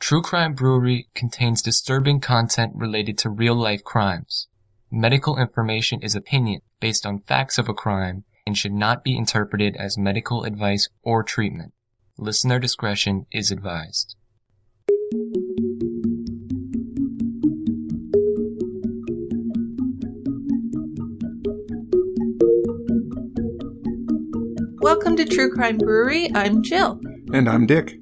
True Crime Brewery contains disturbing content related to real-life crimes. Medical information is opinion based on facts of a crime and should not be interpreted as medical advice or treatment. Listener discretion is advised. Welcome to True Crime Brewery. I'm Jill. And I'm Dick.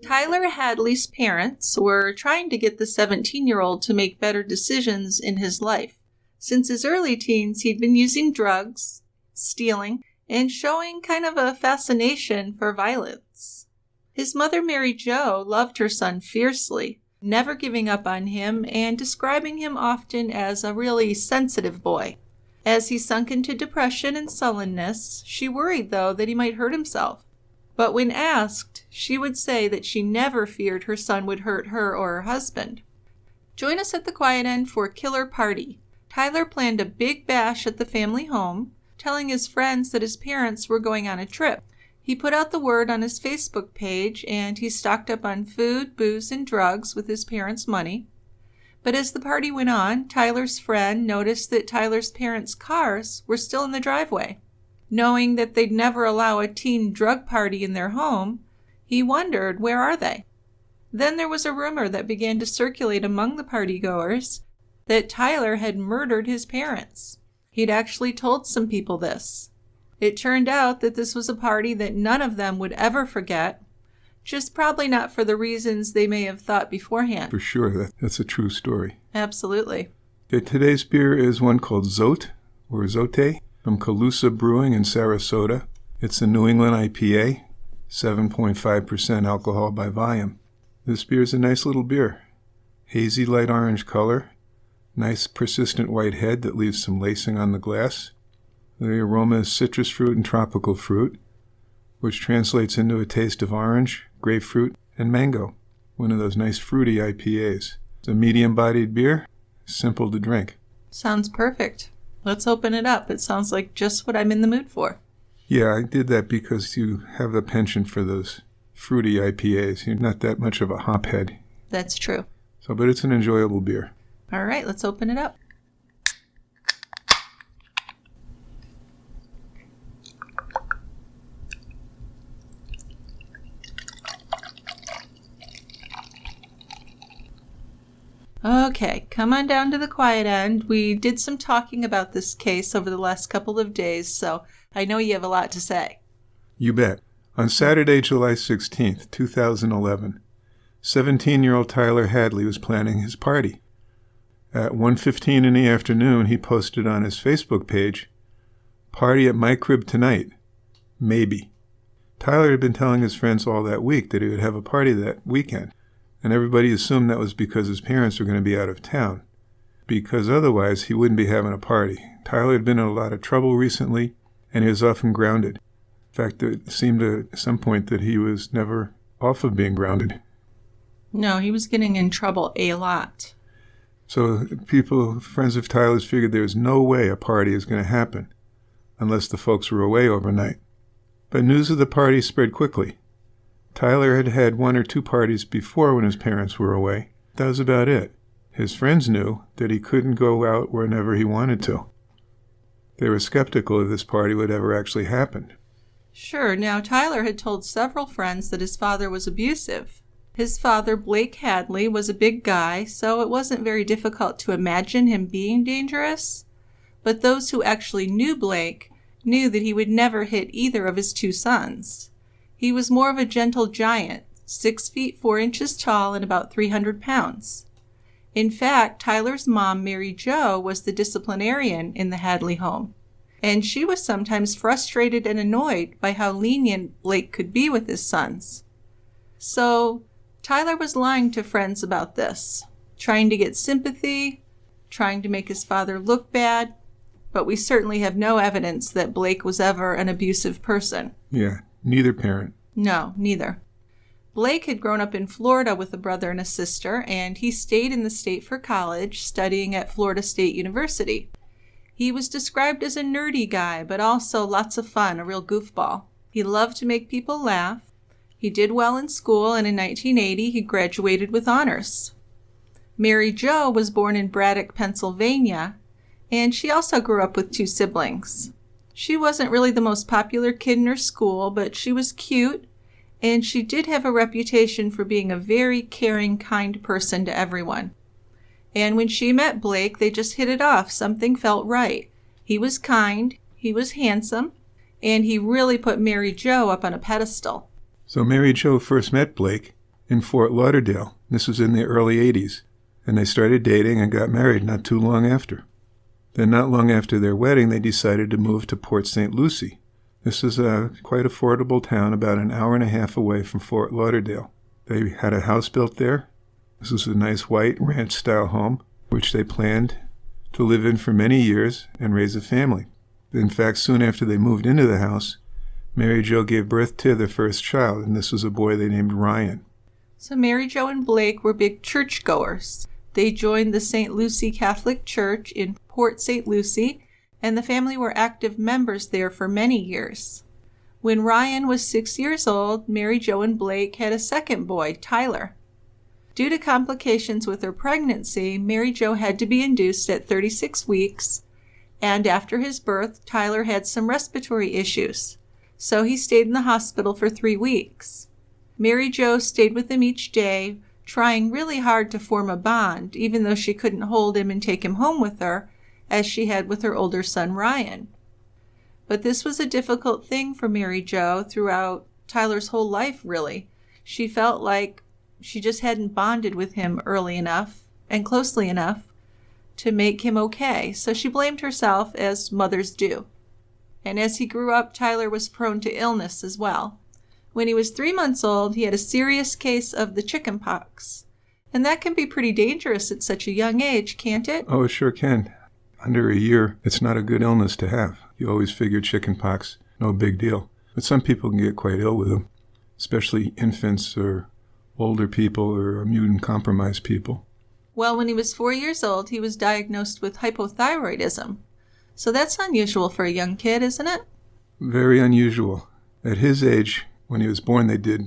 Tyler Hadley's parents were trying to get the 17-year-old to make better decisions in his life. Since his early teens, he'd been using drugs, stealing, and showing kind of a fascination for violence. His mother, Mary Jo, loved her son fiercely, never giving up on him and describing him often as a really sensitive boy. As he sunk into depression and sullenness, she worried, though, that he might hurt himself. But when asked, she would say that she never feared her son would hurt her or her husband. Join us at the Quiet End for Killer Party. Tyler planned a big bash at the family home, telling his friends that his parents were going on a trip. He put out the word on his Facebook page, and he stocked up on food, booze, and drugs with his parents' money. But as the party went on, Tyler's friend noticed that Tyler's parents' cars were still in the driveway. Knowing that they'd never allow a teen drug party in their home, he wondered, where are they? Then there was a rumor that began to circulate among the partygoers that Tyler had murdered his parents. He'd actually told some people this. It turned out that this was a party that none of them would ever forget, just probably not for the reasons they may have thought beforehand. For sure, that's a true story. Absolutely. Okay, today's beer is one called Zote, or Zote, from Calusa Brewing in Sarasota. It's a New England IPA, 7.5% alcohol by volume. This beer is a nice little beer. Hazy light orange color, nice persistent white head that leaves some lacing on the glass. The aroma is citrus fruit and tropical fruit, which translates into a taste of orange, grapefruit, and mango. One of those nice fruity IPAs. It's a medium-bodied beer, simple to drink. Sounds perfect. Let's open it up. It sounds like just what I'm in the mood for. Yeah, I did that because you have a penchant for those fruity IPAs. You're not that much of a hophead. That's true. But it's an enjoyable beer. All right, let's open it up. Okay, come on down to the Quiet End. We did some talking about this case over the last couple of days, so I know you have a lot to say. You bet. On Saturday, July 16th, 2011, 17-year-old Tyler Hadley was planning his party. At 1:15 in the afternoon, he posted on his Facebook page, "Party at my crib tonight. Maybe." Tyler had been telling his friends all that week that he would have a party that weekend. And everybody assumed that was because his parents were going to be out of town, because otherwise he wouldn't be having a party. Tyler had been in a lot of trouble recently, and he was often grounded. In fact, it seemed at some point that he was never off of being grounded. No, he was getting in trouble a lot. So friends of Tyler's, figured there was no way a party is going to happen unless the folks were away overnight. But news of the party spread quickly. Tyler had had one or two parties before when his parents were away. That was about it. His friends knew that he couldn't go out whenever he wanted to. They were skeptical if this party would ever actually happen. Sure. Now, Tyler had told several friends that his father was abusive. His father, Blake Hadley, was a big guy, so it wasn't very difficult to imagine him being dangerous. But those who actually knew Blake knew that he would never hit either of his two sons. He was more of a gentle giant, 6 feet 4 inches tall and about 300 pounds. In fact, Tyler's mom, Mary Jo, was the disciplinarian in the Hadley home, and she was sometimes frustrated and annoyed by how lenient Blake could be with his sons. So, Tyler was lying to friends about this, trying to get sympathy, trying to make his father look bad, but we certainly have no evidence that Blake was ever an abusive person. Yeah. Neither parent. No, neither. Blake had grown up in Florida with a brother and a sister, and he stayed in the state for college, studying at Florida State University. He was described as a nerdy guy, but also lots of fun, a real goofball. He loved to make people laugh. He did well in school, and in 1980 he graduated with honors. Mary Jo was born in Braddock, Pennsylvania, and she also grew up with 2 siblings. She wasn't really the most popular kid in her school, but she was cute, and she did have a reputation for being a very caring, kind person to everyone. And when she met Blake, they just hit it off. Something felt right. He was kind, he was handsome, and he really put Mary Jo up on a pedestal. So Mary Jo first met Blake in Fort Lauderdale. This was in the early 80s. And they started dating and got married not too long after. Then not long after their wedding, they decided to move to Port St. Lucie. This is a quite affordable town about an hour and a half away from Fort Lauderdale. They had a house built there. This was a nice white ranch-style home, which they planned to live in for many years and raise a family. In fact, soon after they moved into the house, Mary Jo gave birth to their first child, and this was a boy they named Ryan. So Mary Jo and Blake were big churchgoers. They joined the St. Lucie Catholic Church in Port St. Lucie, and the family were active members there for many years. When Ryan was 6 years old, Mary Jo and Blake had a second boy, Tyler. Due to complications with her pregnancy, Mary Jo had to be induced at 36 weeks, and after his birth, Tyler had some respiratory issues, so he stayed in the hospital for 3 weeks. Mary Jo stayed with him each day, trying really hard to form a bond, even though she couldn't hold him and take him home with her, as she had with her older son Ryan. But this was a difficult thing for Mary Jo throughout Tyler's whole life, really. She felt like she just hadn't bonded with him early enough and closely enough to make him okay, so she blamed herself, as mothers do. And as he grew up, Tyler was prone to illness as well. When he was 3 months old, he had a serious case of the chicken pox. And that can be pretty dangerous at such a young age, can't it? Oh, it sure can. Under a year, it's not a good illness to have. You always figure chicken pox, no big deal. But some people can get quite ill with them, especially infants or older people or immune-compromised people. Well, when he was 4 years old, he was diagnosed with hypothyroidism. So that's unusual for a young kid, isn't it? Very unusual. At his age, when he was born, they did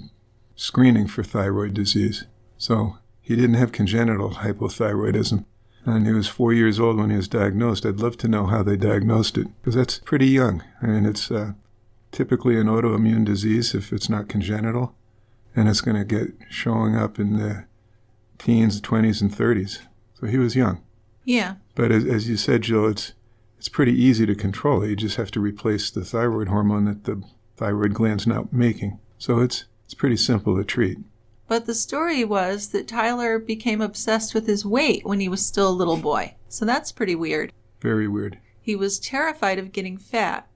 screening for thyroid disease. So he didn't have congenital hypothyroidism. And he was 4 years old when he was diagnosed. I'd love to know how they diagnosed it, because that's pretty young. I mean, it's typically an autoimmune disease if it's not congenital, and it's going to get showing up in the teens, 20s, and 30s. So he was young. Yeah. But as you said, Jill, it's pretty easy to control it. You just have to replace the thyroid hormone that the thyroid gland's not making. So it's pretty simple to treat. But the story was that Tyler became obsessed with his weight when he was still a little boy. So that's pretty weird. Very weird. He was terrified of getting fat.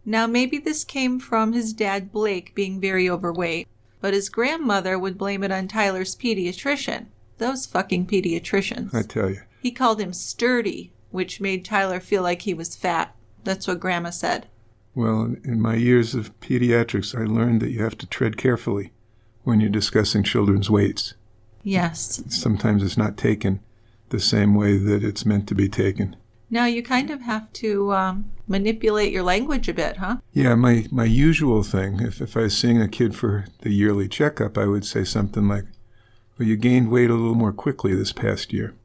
Now maybe this came from his dad Blake being very overweight, but his grandmother would blame it on Tyler's pediatrician. Those fucking pediatricians. I tell you. He called him sturdy, which made Tyler feel like he was fat. That's what Grandma said. Well, in my years of pediatrics, I learned that you have to tread carefully when you're discussing children's weights. Yes. Sometimes it's not taken the same way that it's meant to be taken. Now you kind of have to manipulate your language a bit, huh? Yeah, my usual thing, if I was seeing a kid for the yearly checkup, I would say something like, well, you gained weight a little more quickly this past year.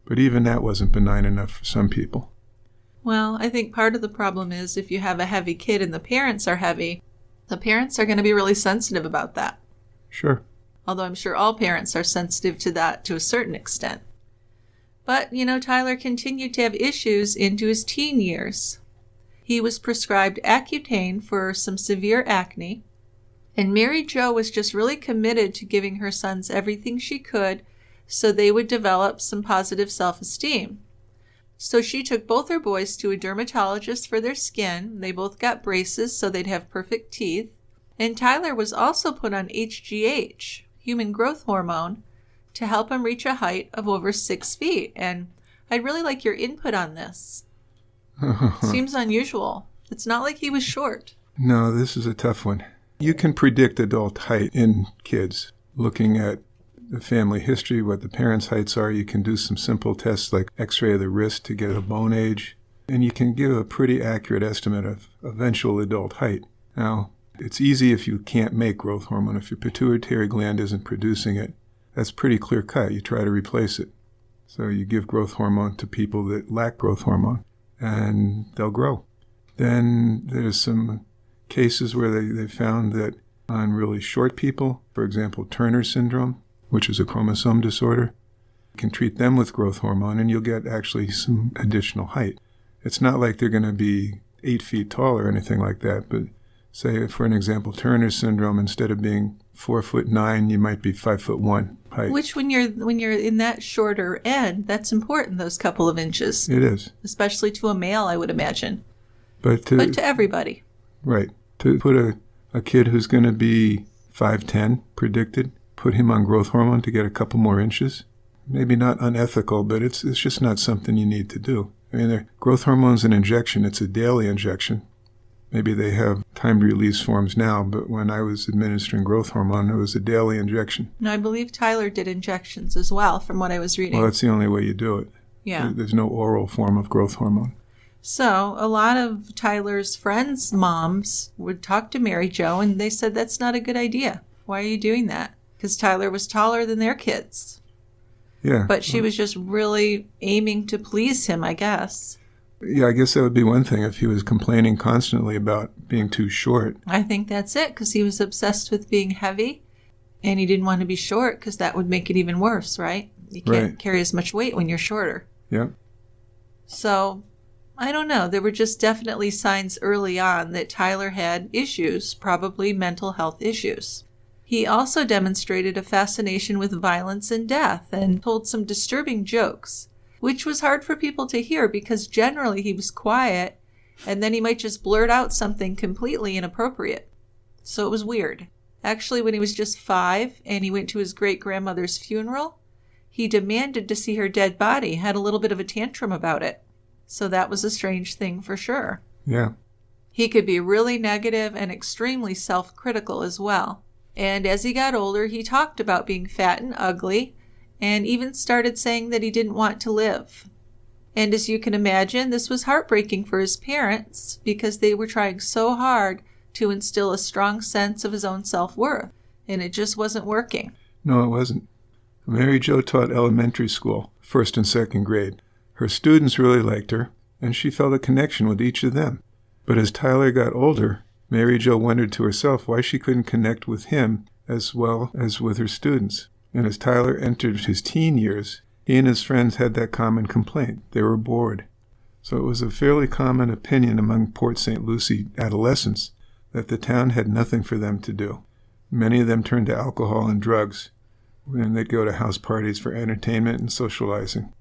But even that wasn't benign enough for some people. Well, I think part of the problem is if you have a heavy kid and the parents are heavy, the parents are going to be really sensitive about that. Sure. Although I'm sure all parents are sensitive to that to a certain extent. But, Tyler continued to have issues into his teen years. He was prescribed Accutane for some severe acne, and Mary Jo was just really committed to giving her sons everything she could so they would develop some positive self-esteem. So she took both her boys to a dermatologist for their skin. They both got braces so they'd have perfect teeth. And Tyler was also put on HGH, human growth hormone, to help him reach a height of over 6 feet. And I'd really like your input on this. Seems unusual. It's not like he was short. No, this is a tough one. You can predict adult height in kids. Looking at the family history, what the parents' heights are, you can do some simple tests like x-ray of the wrist to get a bone age. And you can give a pretty accurate estimate of eventual adult height. Now, It's easy if you can't make growth hormone. If your pituitary gland isn't producing it, that's pretty clear cut. You try to replace it. So you give growth hormone to people that lack growth hormone, and they'll grow. Then there's some cases where they found that on really short people, for example, Turner syndrome, which is a chromosome disorder, you can treat them with growth hormone and you'll get actually some additional height. It's not like they're going to be 8 feet tall or anything like that, but say, for an example, Turner syndrome, instead of being 4'9", you might be 5'1" height. Which, when you're in that shorter end, that's important, those couple of inches. It is. Especially to a male, I would imagine. But to everybody. Right. To put a kid who's going to be 5'10", predicted, put him on growth hormone to get a couple more inches, maybe not unethical, but it's just not something you need to do. I mean, growth hormone's an injection. It's a daily injection. Maybe they have timed release forms now, but when I was administering growth hormone, it was a daily injection. No, I believe Tyler did injections as well, from what I was reading. Well, that's the only way you do it. Yeah. There's no oral form of growth hormone. So a lot of Tyler's friends' moms would talk to Mary Jo, and they said, that's not a good idea. Why are you doing that? Because Tyler was taller than their kids. Yeah. But she was just really aiming to please him, I guess. Yeah, I guess that would be one thing if he was complaining constantly about being too short. I think that's it, because he was obsessed with being heavy, and he didn't want to be short because that would make it even worse, right? You can't carry as much weight when you're shorter. Yeah. So, I don't know. There were just definitely signs early on that Tyler had issues, probably mental health issues. He also demonstrated a fascination with violence and death and told some disturbing jokes, which was hard for people to hear because generally he was quiet, and then he might just blurt out something completely inappropriate. So it was weird. Actually, when he was just 5 and he went to his great-grandmother's funeral, he demanded to see her dead body, had a little bit of a tantrum about it. So that was a strange thing for sure. Yeah. He could be really negative and extremely self-critical as well. And as he got older, he talked about being fat and ugly, and even started saying that he didn't want to live. And as you can imagine, this was heartbreaking for his parents because they were trying so hard to instill a strong sense of his own self-worth, and it just wasn't working. No, it wasn't. Mary Jo taught elementary school, 1st and 2nd grade. Her students really liked her, and she felt a connection with each of them. But as Tyler got older, Mary Jo wondered to herself why she couldn't connect with him as well as with her students. And as Tyler entered his teen years, he and his friends had that common complaint. They were bored. So it was a fairly common opinion among Port St. Lucie adolescents that the town had nothing for them to do. Many of them turned to alcohol and drugs, and they'd go to house parties for entertainment and socializing.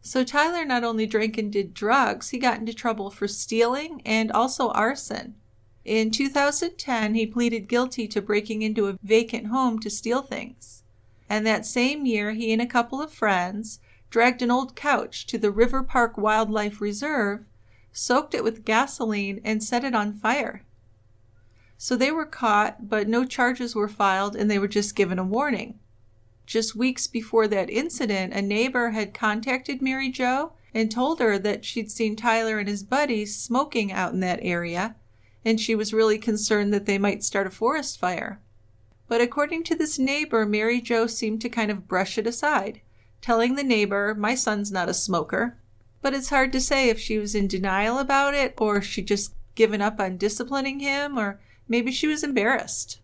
So Tyler not only drank and did drugs, he got into trouble for stealing and also arson. In 2010, he pleaded guilty to breaking into a vacant home to steal things. And that same year, he and a couple of friends dragged an old couch to the River Park Wildlife Reserve, soaked it with gasoline, and set it on fire. So they were caught, but no charges were filed, and they were just given a warning. Just weeks before that incident, a neighbor had contacted Mary Jo and told her that she'd seen Tyler and his buddies smoking out in that area, and she was really concerned that they might start a forest fire. But according to this neighbor, Mary Jo seemed to kind of brush it aside, telling the neighbor, "My son's not a smoker." But it's hard to say if she was in denial about it, or if she'd just given up on disciplining him, or maybe she was embarrassed.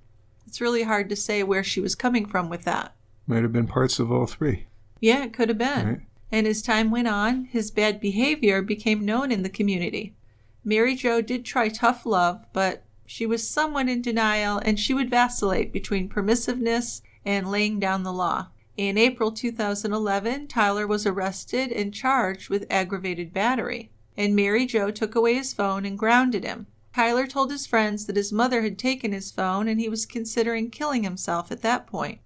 It's really hard to say where she was coming from with that. Might have been parts of all three. Yeah, it could have been. Right. And as time went on, his bad behavior became known in the community. Mary Jo did try tough love, but she was somewhat in denial, and she would vacillate between permissiveness and laying down the law. In April 2011, Tyler was arrested and charged with aggravated battery, and Mary Jo took away his phone and grounded him. Tyler told his friends that his mother had taken his phone, and he was considering killing himself at that point.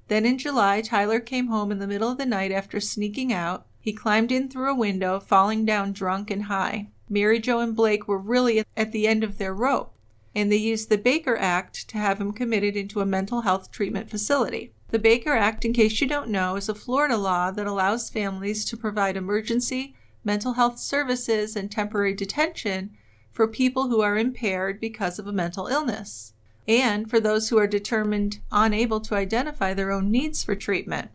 Then in July, Tyler came home in the middle of the night after sneaking out. He climbed in through a window, falling down drunk and high. Mary Jo and Blake were really at the end of their rope, and they used the Baker Act to have him committed into a mental health treatment facility. The Baker Act, in case you don't know, is a Florida law that allows families to provide emergency mental health services and temporary detention for people who are impaired because of a mental illness, and for those who are determined unable to identify their own needs for treatment.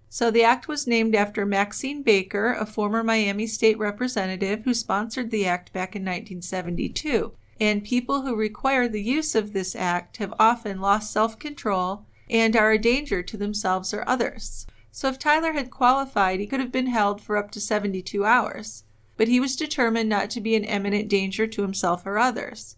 So the act was named after Maxine Baker, a former Miami State representative who sponsored the act back in 1972. And people who require the use of this act have often lost self-control and are a danger to themselves or others. So if Tyler had qualified, he could have been held for up to 72 hours. But he was determined not to be an imminent danger to himself or others.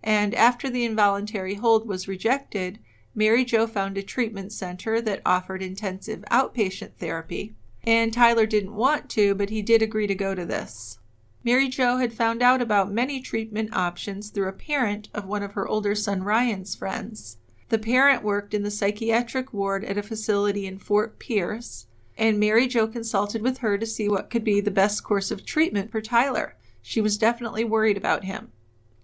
And after the involuntary hold was rejected, Mary Jo found a treatment center that offered intensive outpatient therapy. And Tyler didn't want to, but he did agree to go to this. Mary Jo had found out about many treatment options through a parent of one of her older son Ryan's friends. The parent worked in the psychiatric ward at a facility in Fort Pierce, and Mary Jo consulted with her to see what could be the best course of treatment for Tyler. She was definitely worried about him.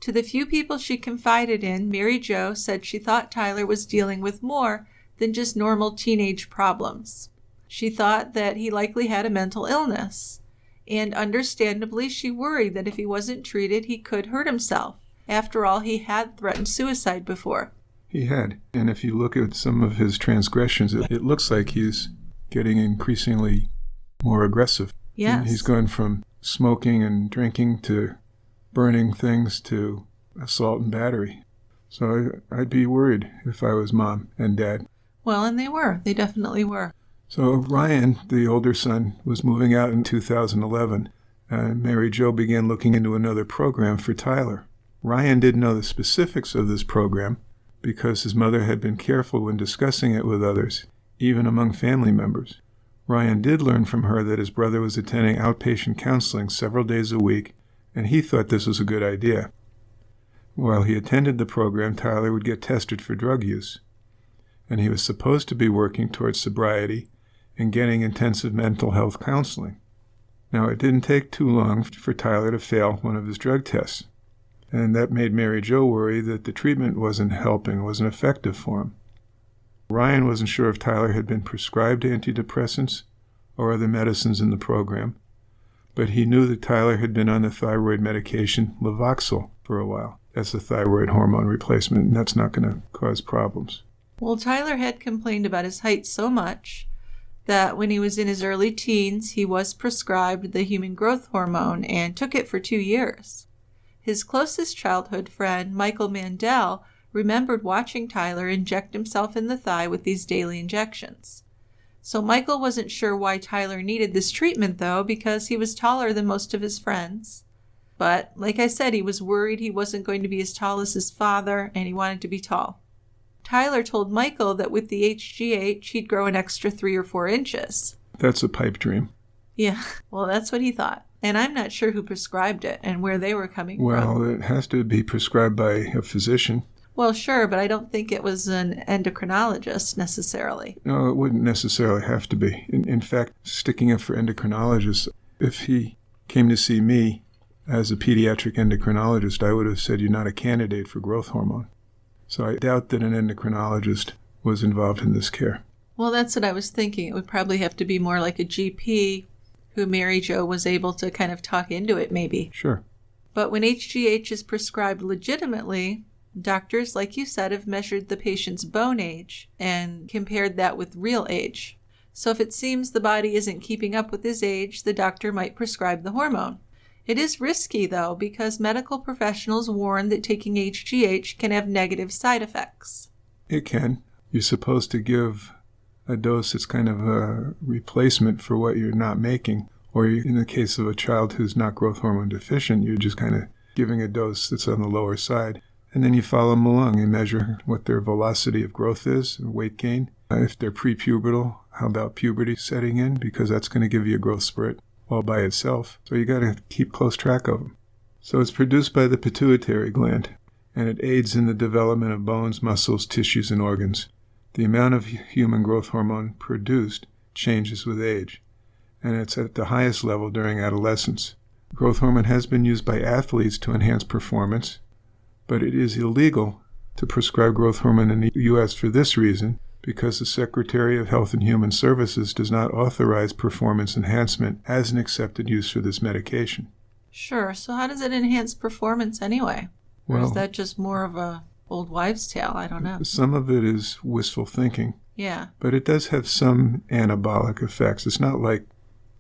To the few people she confided in, Mary Jo said she thought Tyler was dealing with more than just normal teenage problems. She thought that he likely had a mental illness, and understandably she worried that if he wasn't treated, he could hurt himself. After all, he had threatened suicide before. He had, and if you look at some of his transgressions, it looks like he's getting increasingly more aggressive. Yes. He's gone from smoking and drinking to burning things to assault and battery. So I'd be worried if I was mom and dad. Well, and they were. They definitely were. So Ryan, the older son, was moving out in 2011, and Mary Jo began looking into another program for Tyler. Ryan didn't know the specifics of this program because his mother had been careful when discussing it with others, even among family members. Ryan did learn from her that his brother was attending outpatient counseling several days a week, and he thought this was a good idea. While he attended the program, Tyler would get tested for drug use, and he was supposed to be working towards sobriety and getting intensive mental health counseling. Now, it didn't take too long for Tyler to fail one of his drug tests, and that made Mary Jo worry that the treatment wasn't helping, wasn't effective for him. Ryan wasn't sure if Tyler had been prescribed antidepressants or other medicines in the program, but he knew that Tyler had been on the thyroid medication Levoxyl for a while. That's a thyroid hormone replacement, and that's not going to cause problems. Well, Tyler had complained about his height so much that when he was in his early teens, he was prescribed the human growth hormone and took it for 2 years. His closest childhood friend, Michael Mandel, remembered watching Tyler inject himself in the thigh with these daily injections. So Michael wasn't sure why Tyler needed this treatment, though, because he was taller than most of his friends. But, like I said, he was worried he wasn't going to be as tall as his father, and he wanted to be tall. Tyler told Michael that with the HGH, he'd grow an extra 3 or 4 inches. That's a pipe dream. Yeah, well, that's what he thought. And I'm not sure who prescribed it and where they were coming from. Well, it has to be prescribed by a physician. Well, sure, but I don't think it was an endocrinologist necessarily. No, it wouldn't necessarily have to be. In fact, sticking up for endocrinologists, if he came to see me as a pediatric endocrinologist, I would have said you're not a candidate for growth hormone. So I doubt that an endocrinologist was involved in this care. Well, that's what I was thinking. It would probably have to be more like a GP who Mary Jo was able to kind of talk into it, maybe. Sure. But when HGH is prescribed legitimately, doctors, like you said, have measured the patient's bone age and compared that with real age. So if it seems the body isn't keeping up with his age, the doctor might prescribe the hormone. It is risky, though, because medical professionals warn that taking HGH can have negative side effects. It can. You're supposed to give a dose that's kind of a replacement for what you're not making. Or in the case of a child who's not growth hormone deficient, you're just kind of giving a dose that's on the lower side. And then you follow them along and measure what their velocity of growth is, weight gain. If they're prepubertal, how about puberty setting in? Because that's going to give you a growth spurt all by itself. So you got to keep close track of them. So it's produced by the pituitary gland, and it aids in the development of bones, muscles, tissues, and organs. The amount of human growth hormone produced changes with age, and it's at the highest level during adolescence. Growth hormone has been used by athletes to enhance performance, but it is illegal to prescribe growth hormone in the U.S. for this reason, because the Secretary of Health and Human Services does not authorize performance enhancement as an accepted use for this medication. Sure. So how does it enhance performance anyway? Or Well, is that just more of a old wives' tale? I don't know. some of it is wistful thinking, Yeah. but it does have some anabolic effects. It's not like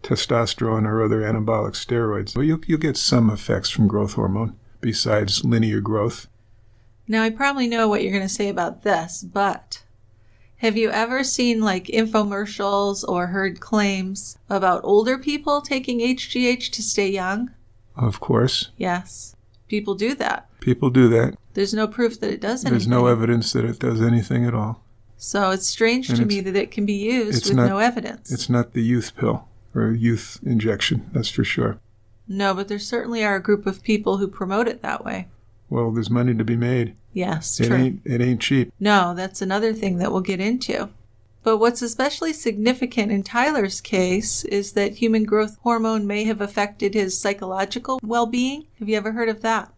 testosterone or other anabolic steroids, but you'll get some effects from growth hormone besides linear growth. Now, I probably know what you're going to say about this, but have you ever seen like infomercials or heard claims about older people taking HGH to stay young? Of course, Yes. People do that. people do that. There's no proof that it does anything. There's no evidence that it does anything at all. So it's strange And to it's- me that it can be used it's with not- no evidence. It's not the youth pill or youth injection, that's for sure. No, but there certainly are a group of people who promote it that way. Well, there's money to be made. Yes, It true. ain't cheap. No, that's another thing that we'll get into. But what's especially significant in Tyler's case is that human growth hormone may have affected his psychological well-being. Have you ever heard of that?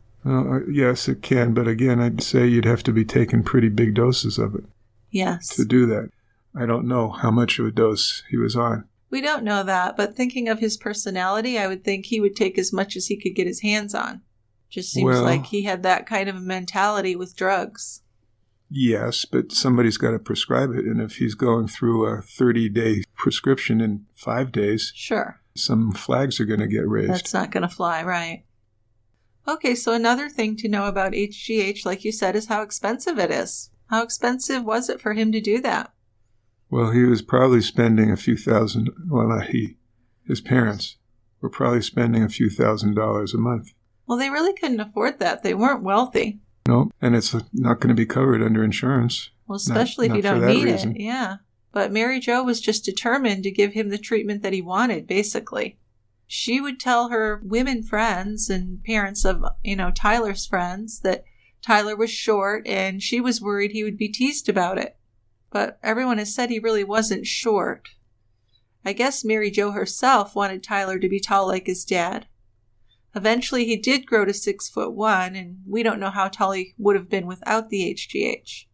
Yes, it can, but again, I'd say you'd have to be taking pretty big doses of it Yes. to do that. I don't know how much of a dose he was on. We don't know that, but thinking of his personality, I would think he would take as much as he could get his hands on. Just seems Well- like he had that kind of a mentality with drugs. Yes, but somebody's got to prescribe it, and if he's going through a 30-day prescription in 5 days, Sure. some flags are going to get raised. That's not going to fly, right? Okay, so another thing to know about HGH, like you said, is how expensive it is. How expensive was it for him to do that? Well, he was probably spending a few thousand, well, not he, his parents were probably spending a few $1,000s a month. Well, they really couldn't afford that. They weren't wealthy. No, and it's not going to be covered under insurance. Well, especially Not if you for don't that need reason. it. Yeah. But Mary Jo was just determined to give him the treatment that he wanted, basically. She would tell her women friends and parents of, Tyler's friends that Tyler was short and she was worried he would be teased about it. But everyone has said he really wasn't short. I guess Mary Jo herself wanted Tyler to be tall like his dad. Eventually, he did grow to 6'1", and we don't know how tall he would have been without the HGH.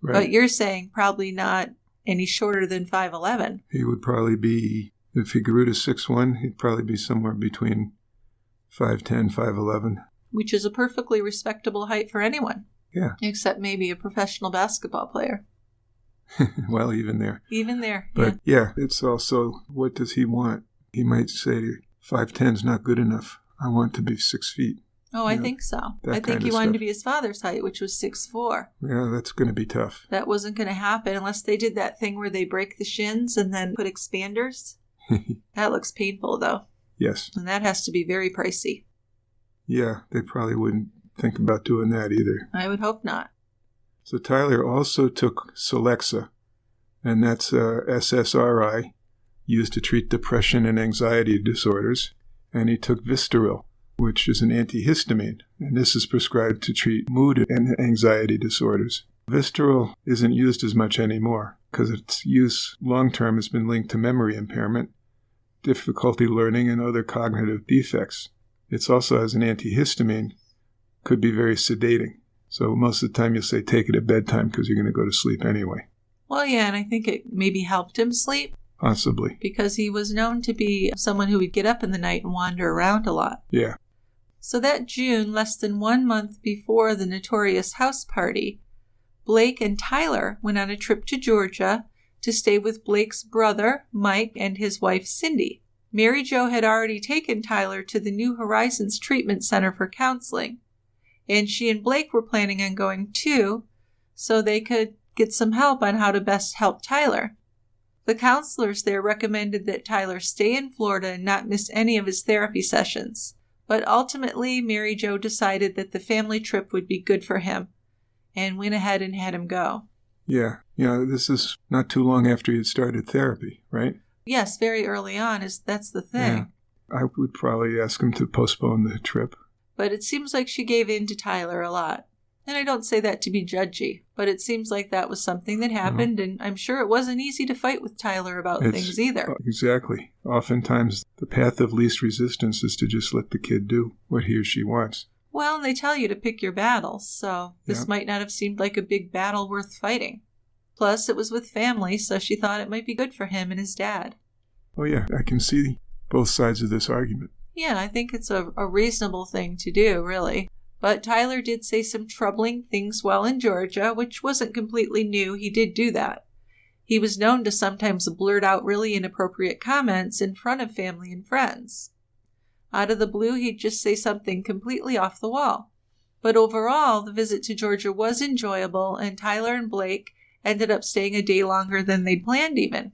Right. But you're saying probably not any shorter than 5'11". He would probably be, if he grew to 6'1", he'd probably be somewhere between 5'10", 5'11". Which is a perfectly respectable height for anyone. Yeah. Except maybe a professional basketball player. Well, even there. Even there. But yeah, it's also, what does he want? He might say 5'10's not good enough. I want to be 6 feet. Oh, I think so. I kind think he of wanted stuff. to be his father's height, which was 6'4". Yeah, that's going to be tough. That wasn't going to happen unless they did that thing where they break the shins and then put expanders. That looks painful, though. Yes. And that has to be very pricey. Yeah, they probably wouldn't think about doing that either. I would hope not. So Tyler also took Celexa, and that's SSRI, used to treat depression and anxiety disorders. And he took Vistaril, which is an antihistamine, and this is prescribed to treat mood and anxiety disorders. Vistaril isn't used as much anymore because its use long-term has been linked to memory impairment, difficulty learning, and other cognitive defects. It's also, as an antihistamine, could be very sedating. So most of the time you'll say take it at bedtime because you're going to go to sleep anyway. Well, yeah, and I think it maybe helped him sleep Possibly. because he was known to be someone who would get up in the night and wander around a lot. Yeah. So that June, less than 1 month before the notorious house party, Blake and Tyler went on a trip to Georgia to stay with Blake's brother, Mike, and his wife, Cindy. Mary Jo had already taken Tyler to the New Horizons Treatment Center for counseling, and she and Blake were planning on going too, so they could get some help on how to best help Tyler. The counselors there recommended that Tyler stay in Florida and not miss any of his therapy sessions. But ultimately, Mary Jo decided that the family trip would be good for him and went ahead and had him go. Yeah. This is not too long after he had started therapy, right? Yes, very early on, that's the thing. Yeah. I would probably ask him to postpone the trip. But it seems like she gave in to Tyler a lot. And I don't say that to be judgy, but it seems like that was something that happened, and I'm sure it wasn't easy to fight with Tyler about things either. Exactly. Oftentimes, the path of least resistance is to just let the kid do what he or she wants. Well, they tell you to pick your battles, so this Yeah. might not have seemed like a big battle worth fighting. Plus, it was with family, so she thought it might be good for him and his dad. Oh, yeah, I can see both sides of this argument. Yeah, I think it's a reasonable thing to do, really. But Tyler did say some troubling things while in Georgia, which wasn't completely new. He did do that. He was known to sometimes blurt out really inappropriate comments in front of family and friends. Out of the blue, he'd just say something completely off the wall. But overall, the visit to Georgia was enjoyable, and Tyler and Blake ended up staying a day longer than they'd planned even.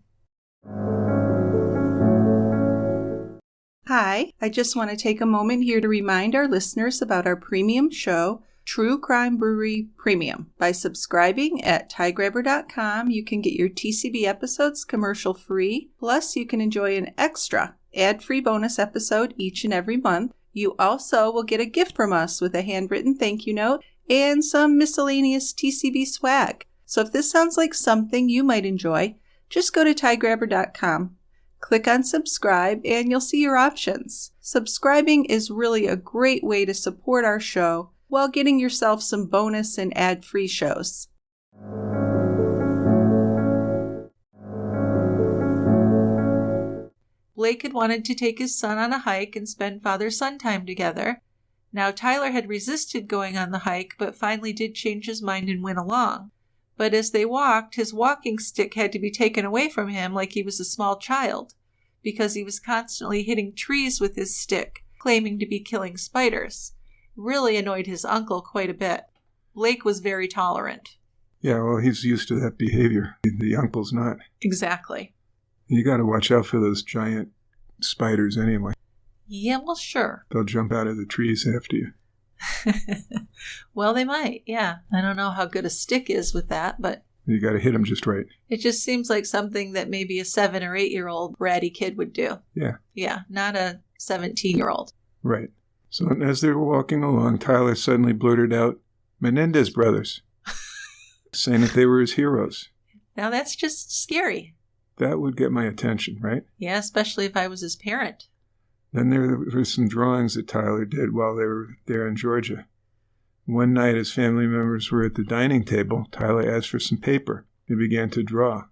Hi, I just want to take a moment here to remind our listeners about our premium show, True Crime Brewery Premium. By subscribing at tiegrabber.com, you can get your TCB episodes commercial-free, plus you can enjoy an extra ad-free bonus episode each and every month. You also will get a gift from us with a handwritten thank you note and some miscellaneous TCB swag. So if this sounds like something you might enjoy, just go to tiegrabber.com. Click on subscribe and you'll see your options. Subscribing is really a great way to support our show while getting yourself some bonus and ad-free shows. Blake had wanted to take his son on a hike and spend father-son time together. Now Tyler had resisted going on the hike, but finally did change his mind and went along. But as they walked, his walking stick had to be taken away from him like he was a small child, because he was constantly hitting trees with his stick, claiming to be killing spiders. Really annoyed his uncle quite a bit. Blake was very tolerant. Yeah, well, he's used to that behavior. The uncle's not. Exactly. You got to watch out for those giant spiders anyway. Yeah, well, sure. They'll jump out of the trees after you. Well, they might, yeah. I don't know how good a stick is with that, but You got to hit them just right. it just seems like something that maybe a 7 or 8-year-old bratty kid would do. Yeah. Yeah, not a 17-year-old. Right. So as they were walking along, Tyler suddenly blurted out, "Menendez brothers," saying that they were his heroes. Now that's just scary. That would get my attention, right? Yeah, especially if I was his parent. Then there were some drawings that Tyler did while they were there in Georgia. One night, as family members were at the dining table, Tyler asked for some paper. He began to draw.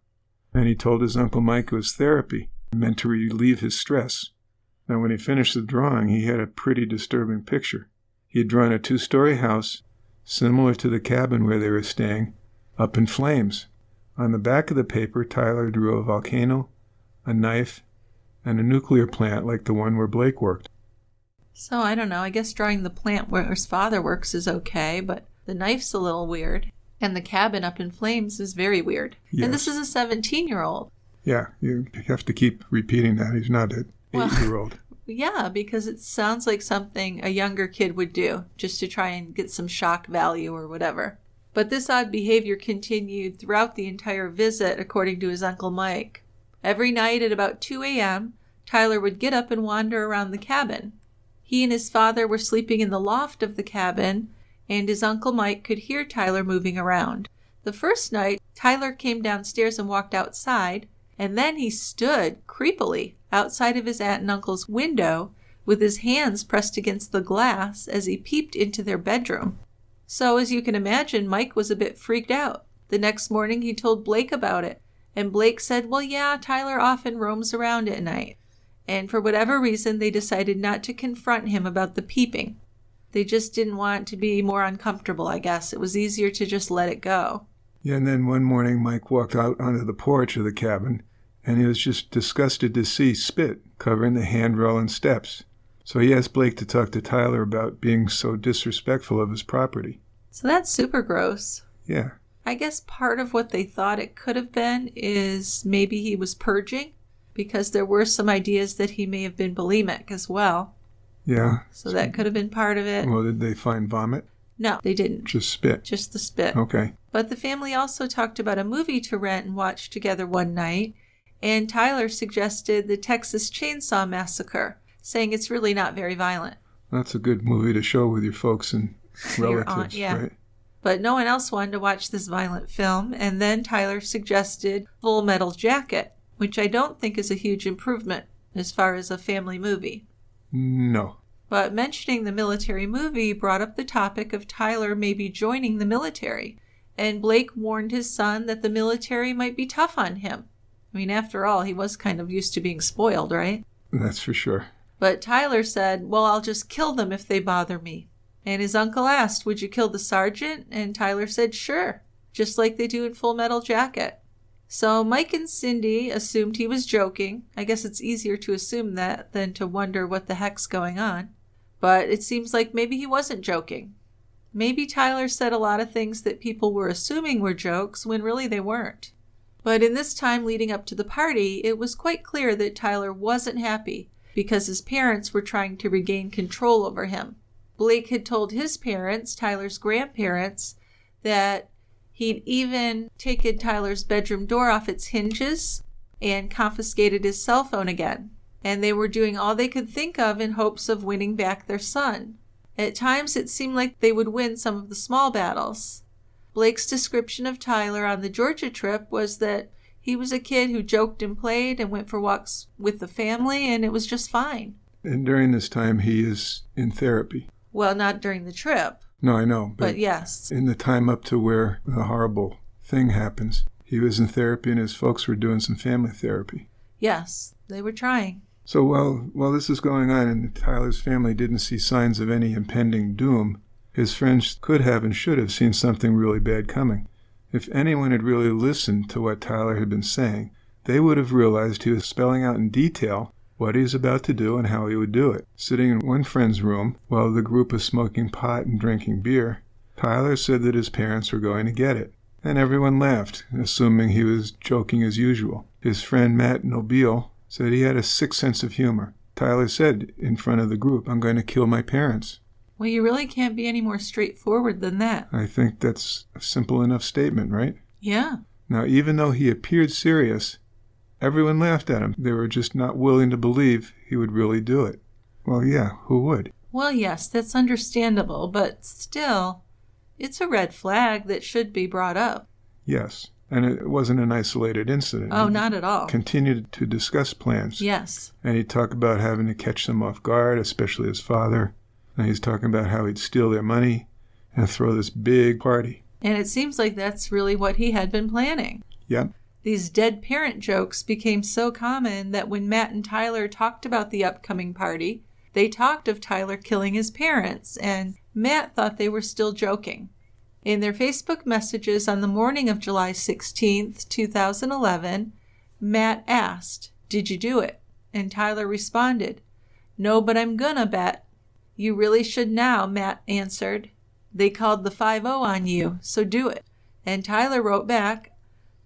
And he told his Uncle Mike it was therapy, meant to relieve his stress. Now, when he finished the drawing, he had a pretty disturbing picture. He had drawn a 2-story house, similar to the cabin where they were staying, up in flames. On the back of the paper, Tyler drew a volcano, a knife, and a nuclear plant like the one where Blake worked. So, I don't know. I guess drawing the plant where his father works is okay, but the knife's a little weird. And the cabin up in flames is very weird. Yes. And this is a 17-year-old. Yeah, you have to keep repeating that. He's not an 8-year-old. Yeah, because it sounds like something a younger kid would do, just to try and get some shock value or whatever. But this odd behavior continued throughout the entire visit, according to his Uncle Mike. Every night at about 2 a.m., Tyler would get up and wander around the cabin. He and his father were sleeping in the loft of the cabin, and his Uncle Mike could hear Tyler moving around. The first night, Tyler came downstairs and walked outside, and then he stood creepily outside of his aunt and uncle's window with his hands pressed against the glass as he peeped into their bedroom. So, as you can imagine, Mike was a bit freaked out. The next morning, he told Blake about it, and Blake said, well, yeah, Tyler often roams around at night. And for whatever reason, they decided not to confront him about the peeping. They just didn't want to be more uncomfortable, I guess. It was easier to just let it go. Yeah, and then one morning Mike walked out onto the porch of the cabin, and he was just disgusted to see spit covering the handrail and steps. So he asked Blake to talk to Tyler about being so disrespectful of his property. So that's super gross. Yeah. I guess part of what they thought it could have been is maybe he was purging, because there were some ideas that he may have been bulimic as well. Yeah. So that could have been part of it. Well, did they find vomit? No, they didn't. Just spit? Just the spit. Okay. But the family also talked about a movie to rent and watch together one night, and Tyler suggested the Texas Chainsaw Massacre, saying it's really not very violent. That's a good movie to show with your folks and relatives, Your aunt, yeah. right? But no one else wanted to watch this violent film, and then Tyler suggested Full Metal Jacket, which I don't think is a huge improvement as far as a family movie. No. But mentioning the military movie brought up the topic of Tyler maybe joining the military, and Blake warned his son that the military might be tough on him. I mean, after all, he was kind of used to being spoiled, right? That's for sure. But Tyler said, well, I'll just kill them if they bother me. And his uncle asked, would you kill the sergeant? And Tyler said, sure, just like they do in Full Metal Jacket. So Mike and Cindy assumed he was joking. I guess it's easier to assume that than to wonder what the heck's going on. But it seems like maybe he wasn't joking. Maybe Tyler said a lot of things that people were assuming were jokes when really they weren't. But in this time leading up to the party, it was quite clear that Tyler wasn't happy because his parents were trying to regain control over him. Blake had told his parents, Tyler's grandparents, that he'd even taken Tyler's bedroom door off its hinges and confiscated his cell phone again. And they were doing all they could think of in hopes of winning back their son. At times it seemed like they would win some of the small battles. Blake's description of Tyler on the Georgia trip was that he was a kid who joked and played and went for walks with the family, and it was just fine. And during this time, he is in therapy. Well, not during the trip. No, I know. But yes. In the time up to where the horrible thing happens, he was in therapy and his folks were doing some family therapy. Yes, they were trying. So while this is going on and Tyler's family didn't see signs of any impending doom, his friends could have and should have seen something really bad coming. If anyone had really listened to what Tyler had been saying, they would have realized he was spelling out in detail what he was about to do and how he would do it. Sitting in one friend's room while the group was smoking pot and drinking beer, Tyler said that his parents were going to get it. And everyone laughed, assuming he was joking as usual. His friend Matt Nobile said he had a sick sense of humor. Tyler said in front of the group, I'm going to kill my parents. Well, you really can't be any more straightforward than that. I think that's a simple enough statement, right? Yeah. Now, even though he appeared serious, everyone laughed at him. They were just not willing to believe he would really do it. Well, yeah, who would? Well, yes, that's understandable, but still, it's a red flag that should be brought up. Yes, and it wasn't an isolated incident. Oh, not at all. Continued to discuss plans. Yes. And he'd talk about having to catch them off guard, especially his father. And he's talking about how he'd steal their money and throw this big party. And it seems like that's really what he had been planning. Yep. These dead parent jokes became so common that when Matt and Tyler talked about the upcoming party, they talked of Tyler killing his parents, and Matt thought they were still joking. In their Facebook messages on the morning of July 16th, 2011, Matt asked, "Did you do it?" And Tyler responded, "No, but I'm gonna bet." "You really should now," Matt answered. "They called the 5-0 on you, so do it." And Tyler wrote back,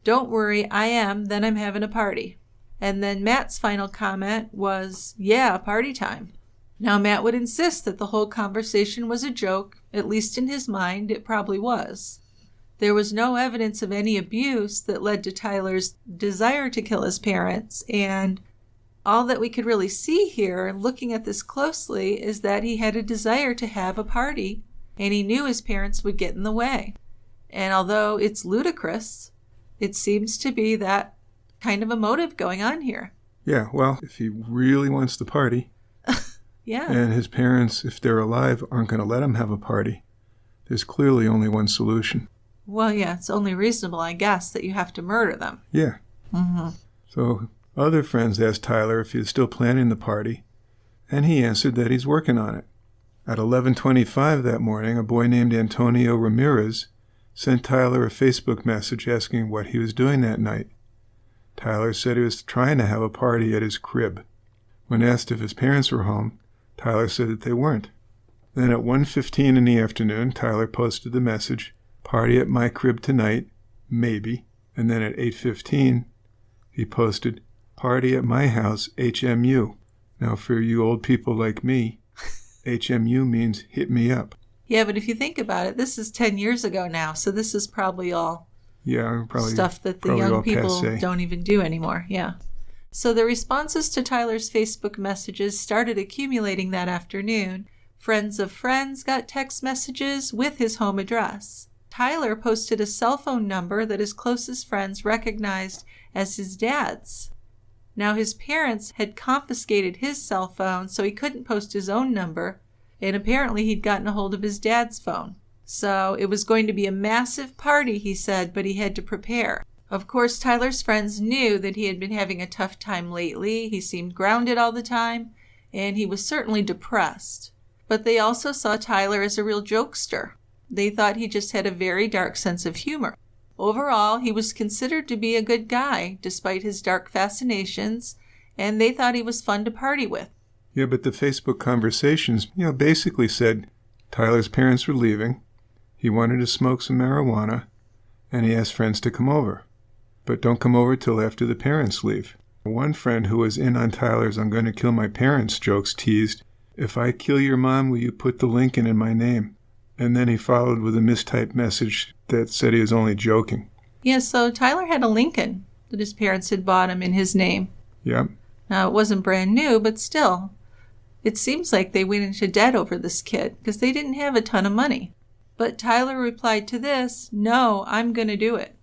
"Don't worry, I am, then I'm having a party." And then Matt's final comment was, "Yeah, party time." Now Matt would insist that the whole conversation was a joke, at least in his mind it probably was. There was no evidence of any abuse that led to Tyler's desire to kill his parents, and all that we could really see here, looking at this closely, is that he had a desire to have a party, and he knew his parents would get in the way. And although it's ludicrous, it seems to be that kind of a motive going on here. Yeah, well, if he really wants the party, yeah, and his parents, if they're alive, aren't going to let him have a party, there's clearly only one solution. Well, yeah, it's only reasonable, I guess, that you have to murder them. Yeah. Mm-hmm. So other friends asked Tyler if he was still planning the party, and he answered that he's working on it. At 11:25 that morning, a boy named Antonio Ramirez sent Tyler a Facebook message asking what he was doing that night. Tyler said he was trying to have a party at his crib. When asked if his parents were home, Tyler said that they weren't. Then at 1:15 in the afternoon, Tyler posted the message, "Party at my crib tonight, maybe." And then at 8:15, he posted, "Party at my house, HMU." Now, for you old people like me, HMU means hit me up. Yeah, but if you think about it, this is 10 years ago now, so this is probably all stuff that the young people don't even do anymore. Yeah. So the responses to Tyler's Facebook messages started accumulating that afternoon. Friends of friends got text messages with his home address. Tyler posted a cell phone number that his closest friends recognized as his dad's. Now his parents had confiscated his cell phone, so he couldn't post his own number, and apparently he'd gotten a hold of his dad's phone. So it was going to be a massive party, he said, but he had to prepare. Of course, Tyler's friends knew that he had been having a tough time lately. He seemed grounded all the time, and he was certainly depressed. But they also saw Tyler as a real jokester. They thought he just had a very dark sense of humor. Overall, he was considered to be a good guy, despite his dark fascinations, and they thought he was fun to party with. Yeah, but the Facebook conversations, basically said Tyler's parents were leaving, he wanted to smoke some marijuana, and he asked friends to come over. But don't come over till after the parents leave. One friend who was in on Tyler's "I'm going to kill my parents" jokes teased, "If I kill your mom, will you put the Lincoln in my name?" And then he followed with a mistyped message that said he was only joking. Yeah, so Tyler had a Lincoln that his parents had bought him in his name. Yep. Now, it wasn't brand new, but still, it seems like they went into debt over this kid because they didn't have a ton of money. But Tyler replied to this, "No, I'm going to do it."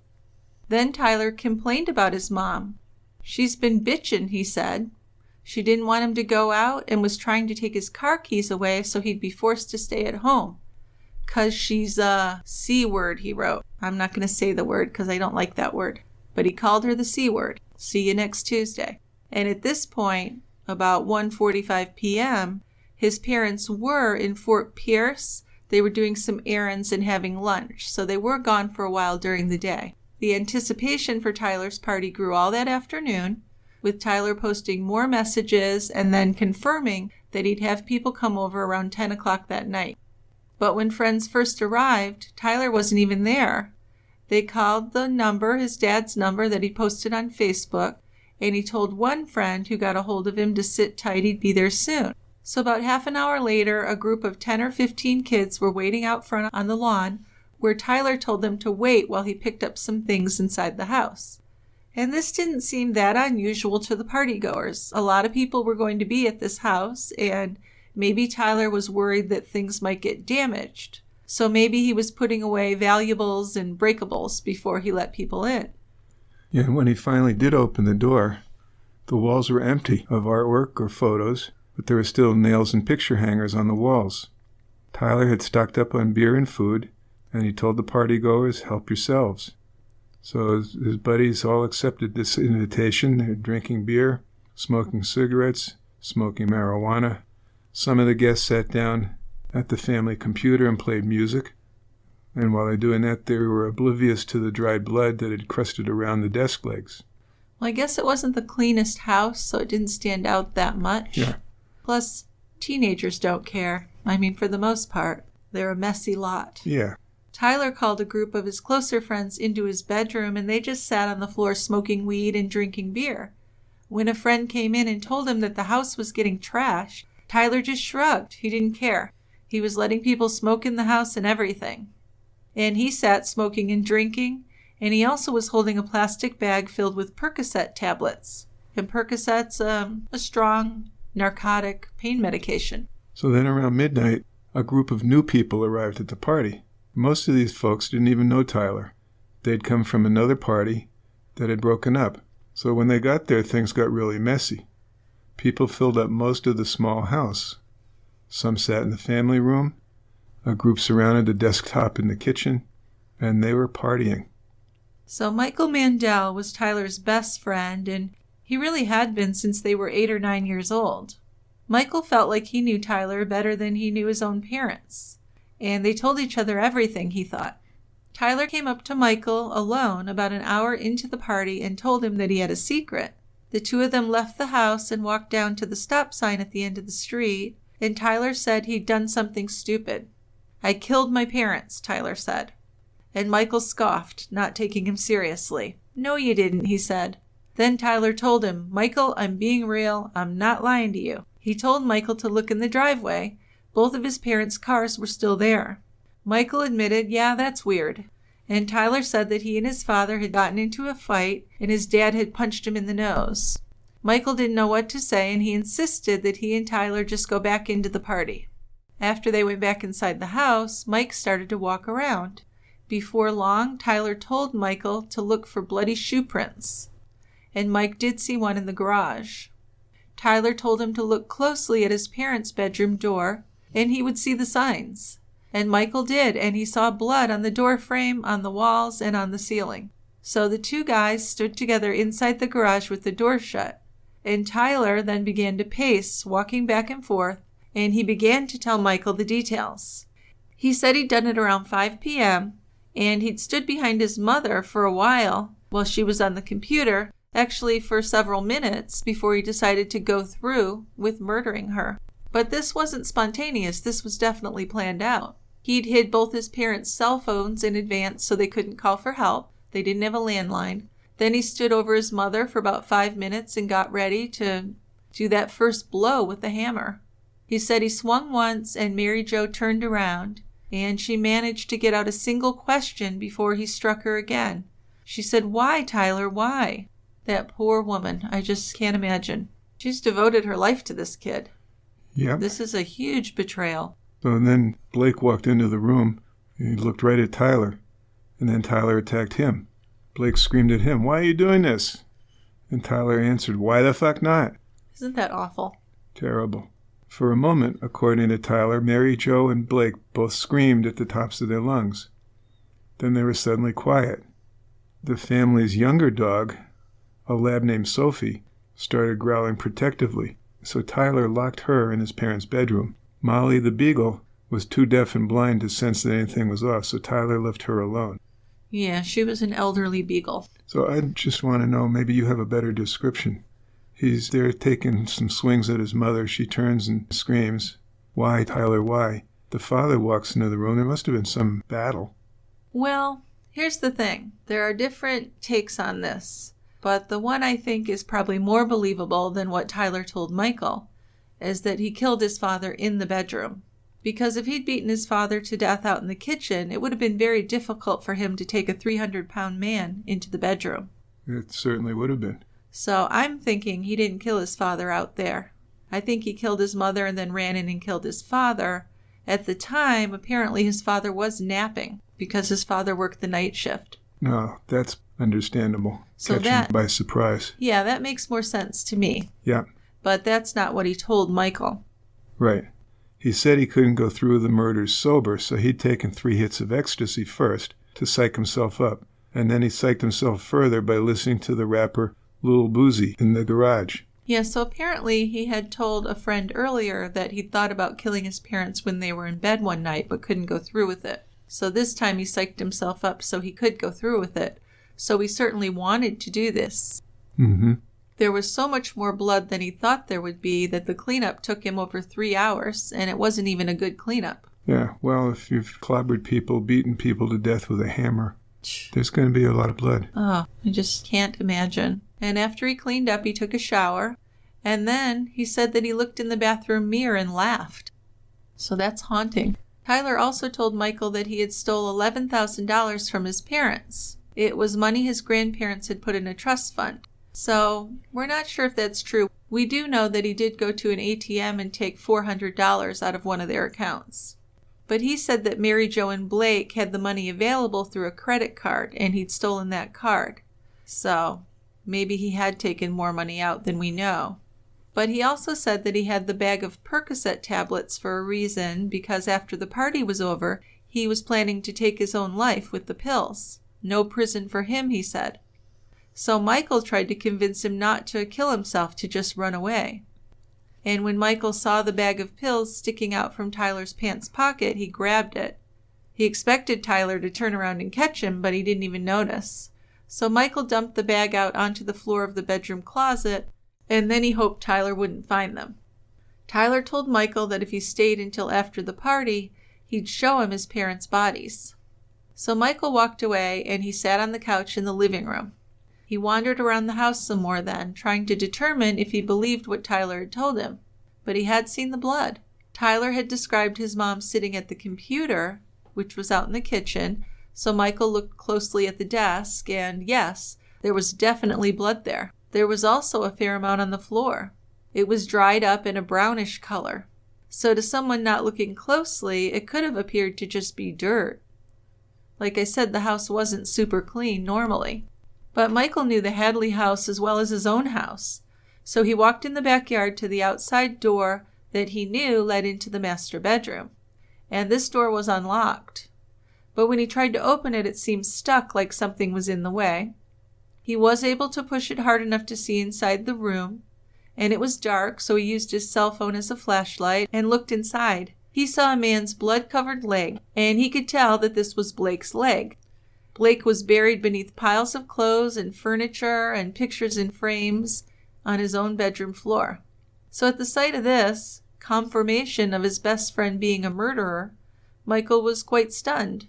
Then Tyler complained about his mom. "She's been bitchin'," he said. She didn't want him to go out and was trying to take his car keys away so he'd be forced to stay at home. "'Cause she's a C word," he wrote. I'm not going to say the word because I don't like that word. But he called her the C word. See you next Tuesday. And at this point, about 1:45 p.m., his parents were in Fort Pierce. They were doing some errands and having lunch, so they were gone for a while during the day. The anticipation for Tyler's party grew all that afternoon, with Tyler posting more messages and then confirming that he'd have people come over around 10 o'clock that night. But when friends first arrived, Tyler wasn't even there. They called the number, his dad's number that he posted on Facebook, and he told one friend who got a hold of him to sit tight, he'd be there soon. So about half an hour later, a group of 10 or 15 kids were waiting out front on the lawn, where Tyler told them to wait while he picked up some things inside the house. And this didn't seem that unusual to the partygoers. A lot of people were going to be at this house, and maybe Tyler was worried that things might get damaged. So maybe he was putting away valuables and breakables before he let people in. Yeah, and when he finally did open the door, the walls were empty of artwork or photos, but there were still nails and picture hangers on the walls. Tyler had stocked up on beer and food, and he told the partygoers, "Help yourselves." So his buddies all accepted this invitation. They're drinking beer, smoking cigarettes, smoking marijuana. Some of the guests sat down at the family computer and played music. And while they're doing that, they were oblivious to the dried blood that had crusted around the desk legs. Well, I guess it wasn't the cleanest house, so it didn't stand out that much. Yeah. Plus, teenagers don't care. I mean, for the most part, they're a messy lot. Yeah. Tyler called a group of his closer friends into his bedroom, and they just sat on the floor smoking weed and drinking beer. When a friend came in and told him that the house was getting trashed, Tyler just shrugged. He didn't care. He was letting people smoke in the house and everything. And he sat smoking and drinking, and he also was holding a plastic bag filled with Percocet tablets. And Percocet's a strong narcotic pain medication. So then around midnight, a group of new people arrived at the party. Most of these folks didn't even know Tyler. They'd come from another party that had broken up. So when they got there, things got really messy. People filled up most of the small house. Some sat in the family room. A group surrounded the desktop in the kitchen, and they were partying. So Michael Mandel was Tyler's best friend, and he really had been since they were 8 or 9 years old. Michael felt like he knew Tyler better than he knew his own parents, and they told each other everything, he thought. Tyler came up to Michael alone about an hour into the party and told him that he had a secret. The two of them left the house and walked down to the stop sign at the end of the street, and Tyler said he'd done something stupid. "I killed my parents," Tyler said. And Michael scoffed, not taking him seriously. "No, you didn't," he said. Then Tyler told him, "Michael, I'm being real. I'm not lying to you." He told Michael to look in the driveway. Both of his parents' cars were still there. Michael admitted, "Yeah, that's weird." And Tyler said that he and his father had gotten into a fight and his dad had punched him in the nose. Michael didn't know what to say, and he insisted that he and Tyler just go back into the party. After they went back inside the house, Mike started to walk around. Before long, Tyler told Michael to look for bloody shoe prints. And Mike did see one in the garage. Tyler told him to look closely at his parents' bedroom door, and he would see the signs. And Michael did, and he saw blood on the door frame, on the walls, and on the ceiling. So the two guys stood together inside the garage with the door shut. And Tyler then began to pace, walking back and forth, and he began to tell Michael the details. He said he'd done it around 5 p.m., and he'd stood behind his mother for a while she was on the computer, actually for several minutes, before he decided to go through with murdering her. But this wasn't spontaneous. This was definitely planned out. He'd hid both his parents' cell phones in advance so they couldn't call for help. They didn't have a landline. Then he stood over his mother for about 5 minutes and got ready to do that first blow with the hammer. He said he swung once and Mary Jo turned around, and she managed to get out a single question before he struck her again. She said, "Why, Tyler, why?" That poor woman. I just can't imagine. She's devoted her life to this kid. Yep. This is a huge betrayal. So then Blake walked into the room, and he looked right at Tyler, and then Tyler attacked him. Blake screamed at him, "Why are you doing this?" And Tyler answered, "Why the fuck not?" Isn't that awful? Terrible. For a moment, according to Tyler, Mary Jo and Blake both screamed at the tops of their lungs. Then they were suddenly quiet. The family's younger dog, a lab named Sophie, started growling protectively, so Tyler locked her in his parents' bedroom. Molly the beagle was too deaf and blind to sense that anything was off, so Tyler left her alone. Yeah, she was an elderly beagle. So I just want to know, maybe you have a better description. He's there taking some swings at his mother. She turns and screams, "Why, Tyler, why?" The father walks into the room. There must have been some battle. Well, here's the thing. There are different takes on this, but the one I think is probably more believable than what Tyler told Michael is that he killed his father in the bedroom. Because if he'd beaten his father to death out in the kitchen, it would have been very difficult for him to take a 300-pound man into the bedroom. It certainly would have been. So I'm thinking he didn't kill his father out there. I think he killed his mother and then ran in and killed his father. At the time, apparently his father was napping because his father worked the night shift. No, that's understandable. So Catch him by surprise. Yeah, that makes more sense to me. Yeah. But that's not what he told Michael. Right. He said he couldn't go through with the murders sober, so he'd taken 3 hits of ecstasy first to psych himself up, and then he psyched himself further by listening to the rapper Lil Boozy in the garage. Yeah, so apparently he had told a friend earlier that he'd thought about killing his parents when they were in bed one night but couldn't go through with it. So this time he psyched himself up so he could go through with it. So he certainly wanted to do this. Mm-hmm. There was so much more blood than he thought there would be that the cleanup took him over 3 hours, and it wasn't even a good cleanup. Yeah, well, if you've clobbered people, beaten people to death with a hammer, there's going to be a lot of blood. Oh, I just can't imagine. And after he cleaned up, he took a shower, and then he said that he looked in the bathroom mirror and laughed. So that's haunting. Tyler also told Michael that he had stole $11,000 from his parents. It was money his grandparents had put in a trust fund. So we're not sure if that's true. We do know that he did go to an ATM and take $400 out of one of their accounts. But he said that Mary Jo and Blake had the money available through a credit card, and he'd stolen that card. So maybe he had taken more money out than we know. But he also said that he had the bag of Percocet tablets for a reason, because after the party was over, he was planning to take his own life with the pills. No prison for him, he said. So Michael tried to convince him not to kill himself, to just run away. And when Michael saw the bag of pills sticking out from Tyler's pants pocket, he grabbed it. He expected Tyler to turn around and catch him, but he didn't even notice. So Michael dumped the bag out onto the floor of the bedroom closet, and then he hoped Tyler wouldn't find them. Tyler told Michael that if he stayed until after the party, he'd show him his parents' bodies. So Michael walked away, and he sat on the couch in the living room. He wandered around the house some more then, trying to determine if he believed what Tyler had told him. But he had seen the blood. Tyler had described his mom sitting at the computer, which was out in the kitchen, so Michael looked closely at the desk, and yes, there was definitely blood there. There was also a fair amount on the floor. It was dried up in a brownish color. So to someone not looking closely, it could have appeared to just be dirt. Like I said, the house wasn't super clean normally. But Michael knew the Hadley house as well as his own house. So he walked in the backyard to the outside door that he knew led into the master bedroom. And this door was unlocked. But when he tried to open it, it seemed stuck, like something was in the way. He was able to push it hard enough to see inside the room, and it was dark, so he used his cell phone as a flashlight and looked inside. He saw a man's blood-covered leg, and he could tell that this was Blake's leg. Blake was buried beneath piles of clothes and furniture and pictures in frames on his own bedroom floor. So at the sight of this, confirmation of his best friend being a murderer, Michael was quite stunned.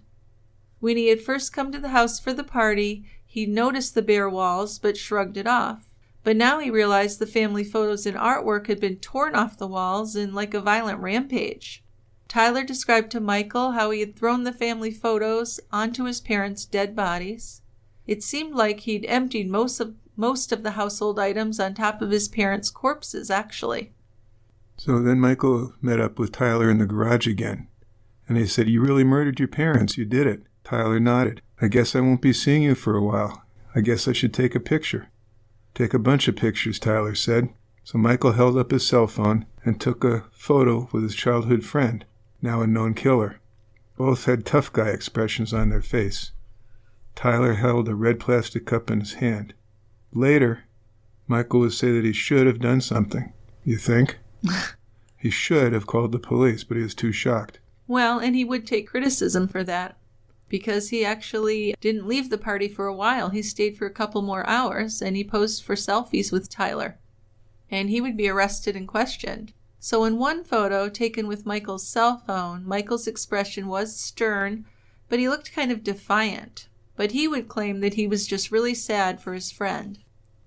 When he had first come to the house for the party, he noticed the bare walls but shrugged it off. But now he realized the family photos and artwork had been torn off the walls in like a violent rampage. Tyler described to Michael how he had thrown the family photos onto his parents' dead bodies. It seemed like he'd emptied most of the household items on top of his parents' corpses, actually. So then Michael met up with Tyler in the garage again, and he said, "You really murdered your parents. You did it." Tyler nodded. "I guess I won't be seeing you for a while. I guess I should take a picture." "Take a bunch of pictures," Tyler said. So Michael held up his cell phone and took a photo with his childhood friend, now a known killer. Both had tough guy expressions on their face. Tyler held a red plastic cup in his hand. Later, Michael would say that he should have done something. You think? He should have called the police, but he was too shocked. Well, and he would take criticism for that, because he actually didn't leave the party for a while. He stayed for a couple more hours, and he posed for selfies with Tyler. And he would be arrested and questioned. So in one photo taken with Michael's cell phone, Michael's expression was stern, but he looked kind of defiant. But he would claim that he was just really sad for his friend.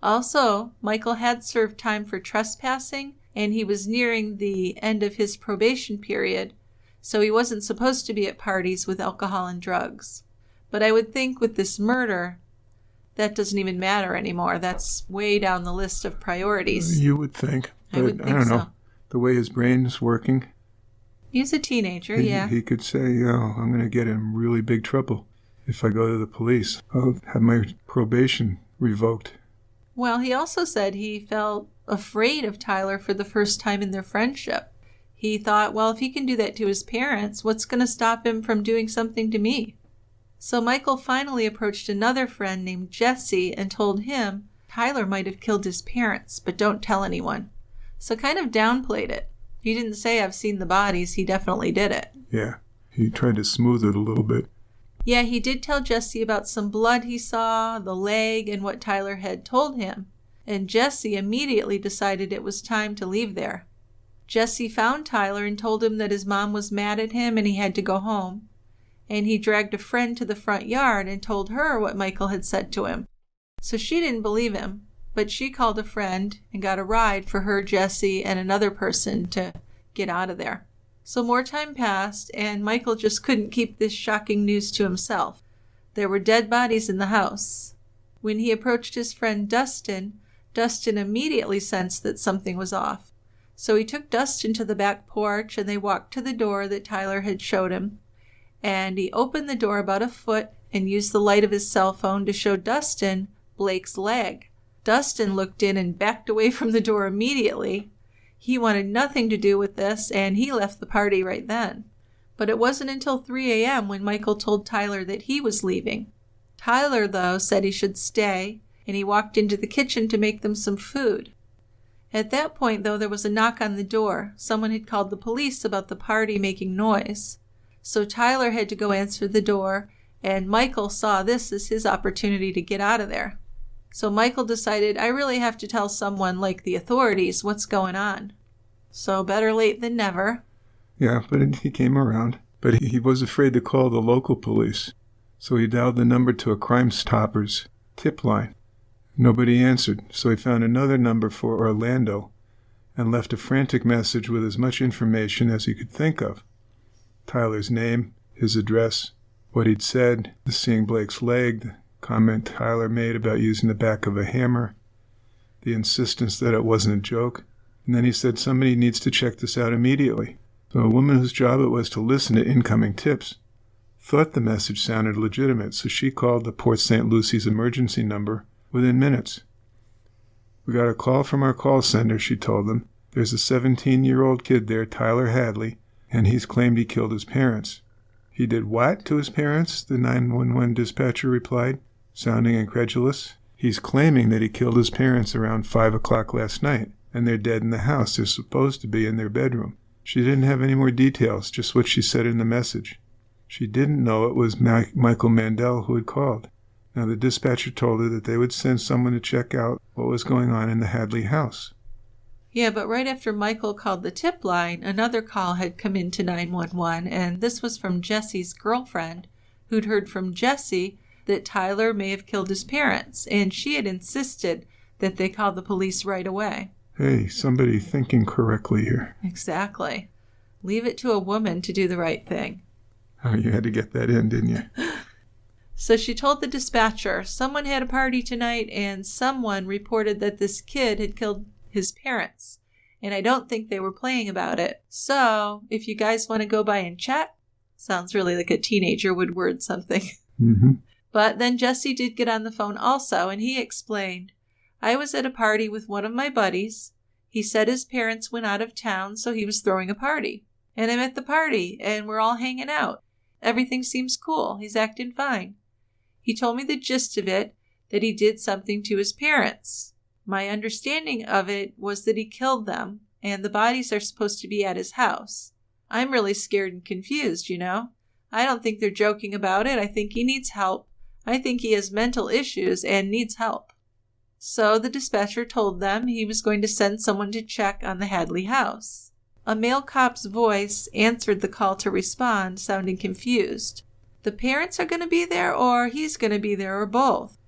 Also, Michael had served time for trespassing, and he was nearing the end of his probation period, so he wasn't supposed to be at parties with alcohol and drugs. But I would think with this murder, that doesn't even matter anymore. That's way down the list of priorities. You would think. But I would think I don't know. so. The way his brain's working. He's a teenager, yeah. He could say, "Oh, I'm going to get in really big trouble if I go to the police. I'll have my probation revoked." Well, he also said he felt afraid of Tyler for the first time in their friendship. He thought, well, if he can do that to his parents, what's going to stop him from doing something to me? So Michael finally approached another friend named Jesse and told him Tyler might have killed his parents, but don't tell anyone. So kind of downplayed it. He didn't say, "I've seen the bodies." He definitely did it. Yeah, he tried to smooth it a little bit. Yeah, he did tell Jesse about some blood he saw, the leg, and what Tyler had told him. And Jesse immediately decided it was time to leave there. Jesse found Tyler and told him that his mom was mad at him and he had to go home. And he dragged a friend to the front yard and told her what Michael had said to him. So she didn't believe him, but she called a friend and got a ride for her, Jesse, and another person to get out of there. So more time passed, and Michael just couldn't keep this shocking news to himself. There were dead bodies in the house. When he approached his friend Dustin, Dustin immediately sensed that something was off. So he took Dustin to the back porch, and they walked to the door that Tyler had showed him. And he opened the door about a foot and used the light of his cell phone to show Dustin Blake's leg. Dustin looked in and backed away from the door immediately. He wanted nothing to do with this, and he left the party right then. But it wasn't until 3 a.m. when Michael told Tyler that he was leaving. Tyler, though, said he should stay, and he walked into the kitchen to make them some food. At that point, though, there was a knock on the door. Someone had called the police about the party making noise. So Tyler had to go answer the door, and Michael saw this as his opportunity to get out of there. So Michael decided, I really have to tell someone, like the authorities, what's going on. So better late than never. Yeah, but he came around. But he was afraid to call the local police. So he dialed the number to a Crime Stoppers tip line. Nobody answered, so he found another number for Orlando and left a frantic message with as much information as he could think of. Tyler's name, his address, what he'd said, the seeing Blake's leg, the comment Tyler made about using the back of a hammer, the insistence that it wasn't a joke, and then he said somebody needs to check this out immediately. So a woman whose job it was to listen to incoming tips thought the message sounded legitimate, so she called the Port St. Lucie's emergency number within minutes. "We got a call from our call center," she told them. "There's a 17-year-old kid there, Tyler Hadley, and he's claimed he killed his parents." "He did what to his parents?" the 911 dispatcher replied, sounding incredulous. "He's claiming that he killed his parents around 5 o'clock last night. and they're dead in the house. They're supposed to be in their bedroom. She didn't have any more details, just what she said in the message. She didn't know it was Michael Mandel who had called. Now, the dispatcher told her that they would send someone to check out what was going on in the Hadley house. Yeah, but right after Michael called the tip line, another call had come into 911, and this was from Jesse's girlfriend, who'd heard from Jesse that Tyler may have killed his parents, and she had insisted that they call the police right away. Hey, somebody thinking correctly here. Exactly. Leave it to a woman to do the right thing. Oh, you had to get that in, didn't you? So she told the dispatcher, someone had a party tonight, and someone reported that this kid had killed his parents, and I don't think they were playing about it. So, if you guys want to go by and check, sounds really like a teenager would word something. Mm-hmm. But then Jesse did get on the phone also, and he explained, I was at a party with one of my buddies. He said his parents went out of town, so he was throwing a party. And I'm at the party, and we're all hanging out. Everything seems cool. He's acting fine. He told me the gist of it, that he did something to his parents. My understanding of it was that he killed them, and the bodies are supposed to be at his house. I'm really scared and confused, you know. I don't think they're joking about it. I think he needs help. I think he has mental issues and needs help. So the dispatcher told them he was going to send someone to check on the Hadley house. A male cop's voice answered the call to respond, sounding confused. The parents are going to be there, or he's going to be there, or both.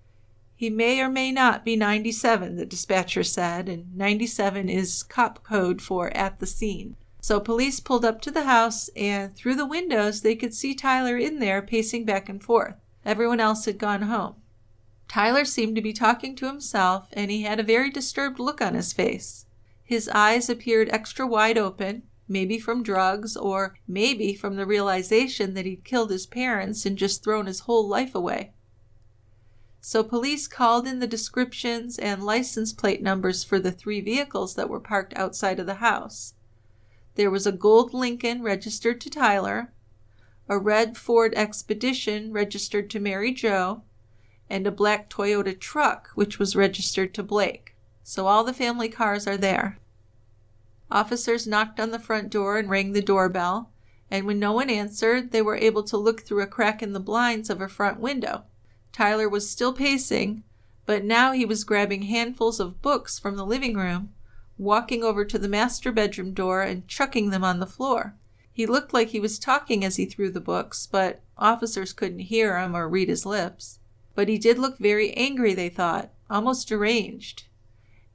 He may or may not be 97, the dispatcher said, and 97 is cop code for at the scene. So police pulled up to the house, and through the windows they could see Tyler in there pacing back and forth. Everyone else had gone home. Tyler seemed to be talking to himself, and he had a very disturbed look on his face. His eyes appeared extra wide open, maybe from drugs, or maybe from the realization that he'd killed his parents and just thrown his whole life away. So police called in the descriptions and license plate numbers for the 3 vehicles that were parked outside of the house. There was a gold Lincoln registered to Tyler, a red Ford Expedition registered to Mary Jo, and a black Toyota truck which was registered to Blake. So all the family cars are there. Officers knocked on the front door and rang the doorbell, and when no one answered, they were able to look through a crack in the blinds of a front window. Tyler was still pacing, but now he was grabbing handfuls of books from the living room, walking over to the master bedroom door and chucking them on the floor. He looked like he was talking as he threw the books, but officers couldn't hear him or read his lips. But he did look very angry, they thought, almost deranged.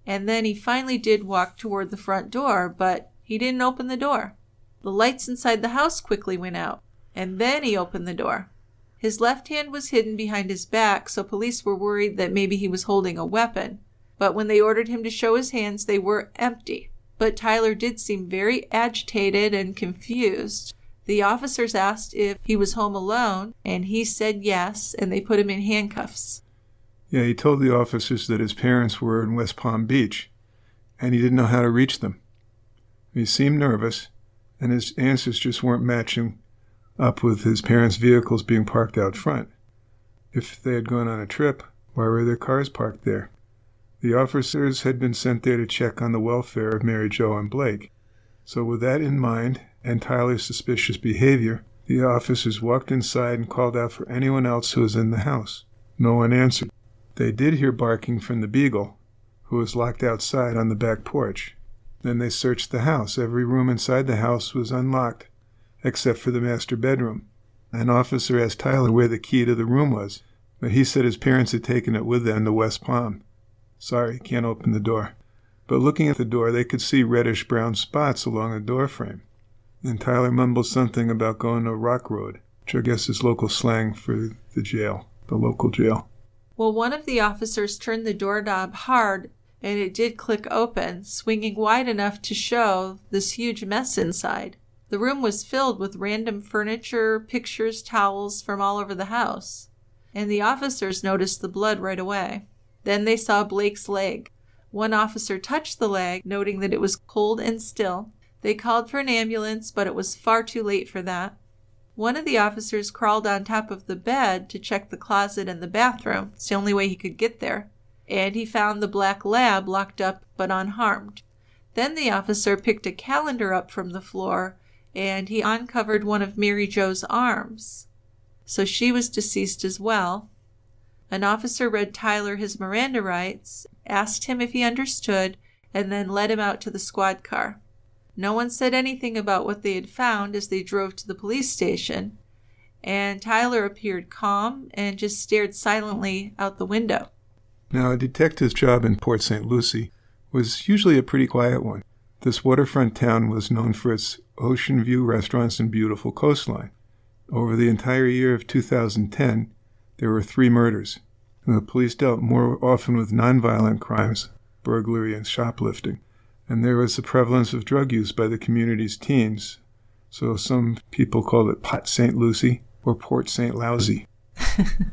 And then he finally did walk toward the front door, but he didn't open the door. The lights inside the house quickly went out, and then he opened the door. His left hand was hidden behind his back, so police were worried that maybe he was holding a weapon. But when they ordered him to show his hands, they were empty. But Tyler did seem very agitated and confused. The officers asked if he was home alone, and he said yes, and they put him in handcuffs. Yeah, he told the officers that his parents were in West Palm Beach, and he didn't know how to reach them. He seemed nervous, and his answers just weren't matching up with his parents' vehicles being parked out front. If they had gone on a trip, why were their cars parked there? The officers had been sent there to check on the welfare of Mary Jo and Blake. So with that in mind, and Tyler's suspicious behavior, the officers walked inside and called out for anyone else who was in the house. No one answered. They did hear barking from the beagle, who was locked outside on the back porch. Then they searched the house. Every room inside the house was unlocked, except for the master bedroom. An officer asked Tyler where the key to the room was, but he said his parents had taken it with them to West Palm. Sorry, can't open the door. But looking at the door, they could see reddish-brown spots along the doorframe. And Tyler mumbled something about going to Rock Road, which I guess is local slang for the jail, the local jail. Well, one of the officers turned the doorknob hard, and it did click open, swinging wide enough to show this huge mess inside. The room was filled with random furniture, pictures, towels from all over the house. And the officers noticed the blood right away. Then they saw Blake's leg. One officer touched the leg, noting that it was cold and still. They called for an ambulance, but it was far too late for that. One of the officers crawled on top of the bed to check the closet and the bathroom. It's the only way he could get there. And he found the black lab locked up but unharmed. Then the officer picked a calendar up from the floor, and he uncovered one of Mary Jo's arms. So she was deceased as well. An officer read Tyler his Miranda rights, asked him if he understood, and then led him out to the squad car. No one said anything about what they had found as they drove to the police station, and Tyler appeared calm and just stared silently out the window. Now, a detective's job in Port St. Lucie was usually a pretty quiet one. This waterfront town was known for its ocean view restaurants and beautiful coastline. Over the entire year of 2010, there were 3 murders. And the police dealt more often with nonviolent crimes, burglary and shoplifting. And there was the prevalence of drug use by the community's teens. So some people called it Pot St. Lucie or Port St. Lousy.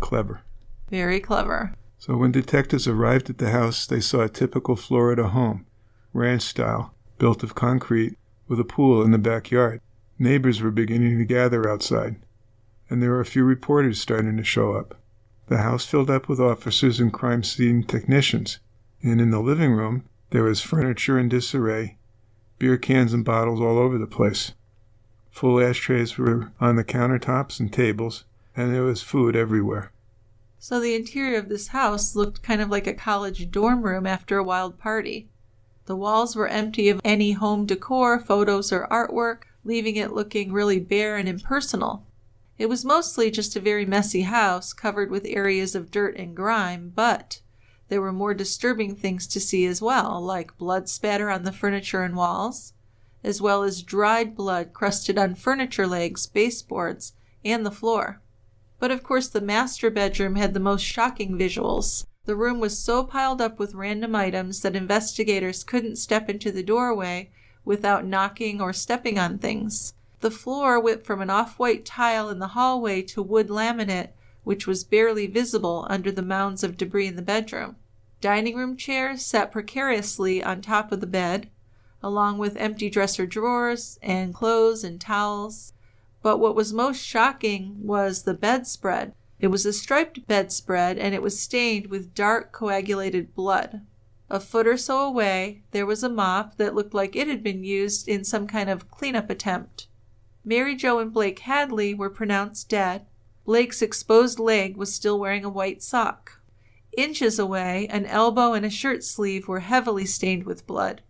Clever. Very clever. So when detectives arrived at the house, they saw a typical Florida home, ranch style, built of concrete, with a pool in the backyard. Neighbors were beginning to gather outside, and there were a few reporters starting to show up. The house filled up with officers and crime scene technicians, and in the living room, there was furniture in disarray, beer cans and bottles all over the place. Full ashtrays were on the countertops and tables, and there was food everywhere. So the interior of this house looked kind of like a college dorm room after a wild party. The walls were empty of any home decor, photos, or artwork, leaving it looking really bare and impersonal. It was mostly just a very messy house covered with areas of dirt and grime, but there were more disturbing things to see as well, like blood spatter on the furniture and walls, as well as dried blood crusted on furniture legs, baseboards, and the floor. But of course the master bedroom had the most shocking visuals. The room was so piled up with random items that investigators couldn't step into the doorway without knocking or stepping on things. The floor went from an off-white tile in the hallway to wood laminate, which was barely visible under the mounds of debris in the bedroom. Dining room chairs sat precariously on top of the bed, along with empty dresser drawers and clothes and towels. But what was most shocking was the bedspread. It was a striped bedspread, and it was stained with dark coagulated blood. A foot or so away, there was a mop that looked like it had been used in some kind of cleanup attempt. Mary Jo and Blake Hadley were pronounced dead. Blake's exposed leg was still wearing a white sock. Inches away, an elbow and a shirt sleeve were heavily stained with blood.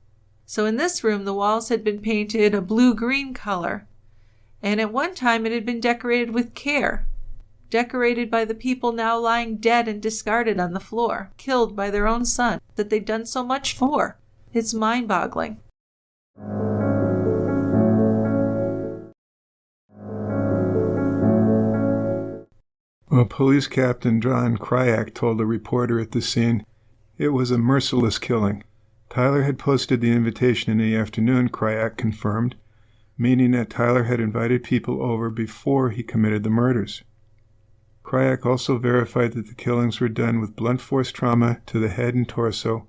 So in this room, the walls had been painted a blue-green color, and at one time it had been decorated with care. Decorated by the people now lying dead and discarded on the floor, killed by their own son that they'd done so much for. It's mind-boggling. Well, Police Captain John Kryak told a reporter at the scene, "It was a merciless killing." Tyler had posted the invitation in the afternoon, Kryak confirmed, meaning that Tyler had invited people over before he committed the murders. Kryak also verified that the killings were done with blunt force trauma to the head and torso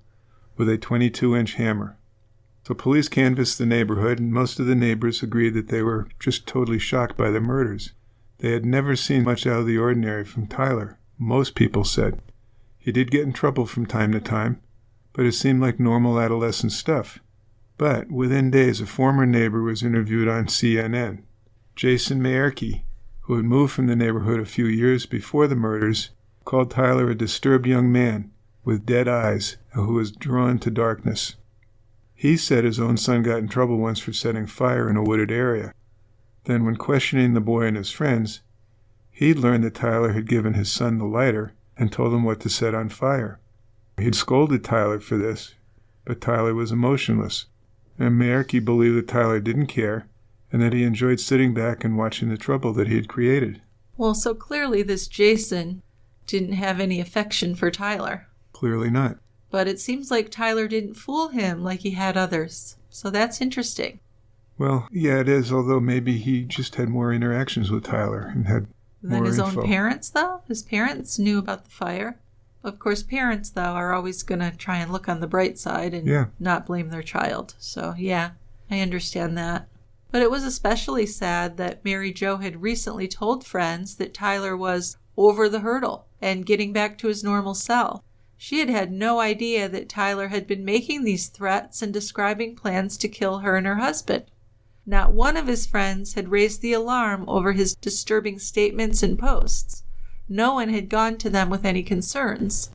with a 22-inch hammer. So police canvassed the neighborhood, and most of the neighbors agreed that they were just totally shocked by the murders. They had never seen much out of the ordinary from Tyler, most people said. He did get in trouble from time to time, but it seemed like normal adolescent stuff. But within days, a former neighbor was interviewed on CNN. Jason Mayerke, who had moved from the neighborhood a few years before the murders, called Tyler a disturbed young man with dead eyes who was drawn to darkness. He said his own son got in trouble once for setting fire in a wooded area. Then when questioning the boy and his friends, he'd learned that Tyler had given his son the lighter and told him what to set on fire. He'd scolded Tyler for this, but Tyler was emotionless, and Mayerke believed that Tyler didn't care and that he enjoyed sitting back and watching the trouble that he had created. Well, so clearly this Jason didn't have any affection for Tyler. Clearly not. But it seems like Tyler didn't fool him like he had others. So that's interesting. Well, yeah, it is, although maybe he just had more interactions with Tyler and had Than more his info. own parents, though? His parents knew about the fire. Of course, parents, though, are always going to try and look on the bright side and not blame their child. So, yeah, I understand that. But it was especially sad that Mary Jo had recently told friends that Tyler was over the hurdle and getting back to his normal self. She had had no idea that Tyler had been making these threats and describing plans to kill her and her husband. Not one of his friends had raised the alarm over his disturbing statements and posts. No one had gone to them with any concerns.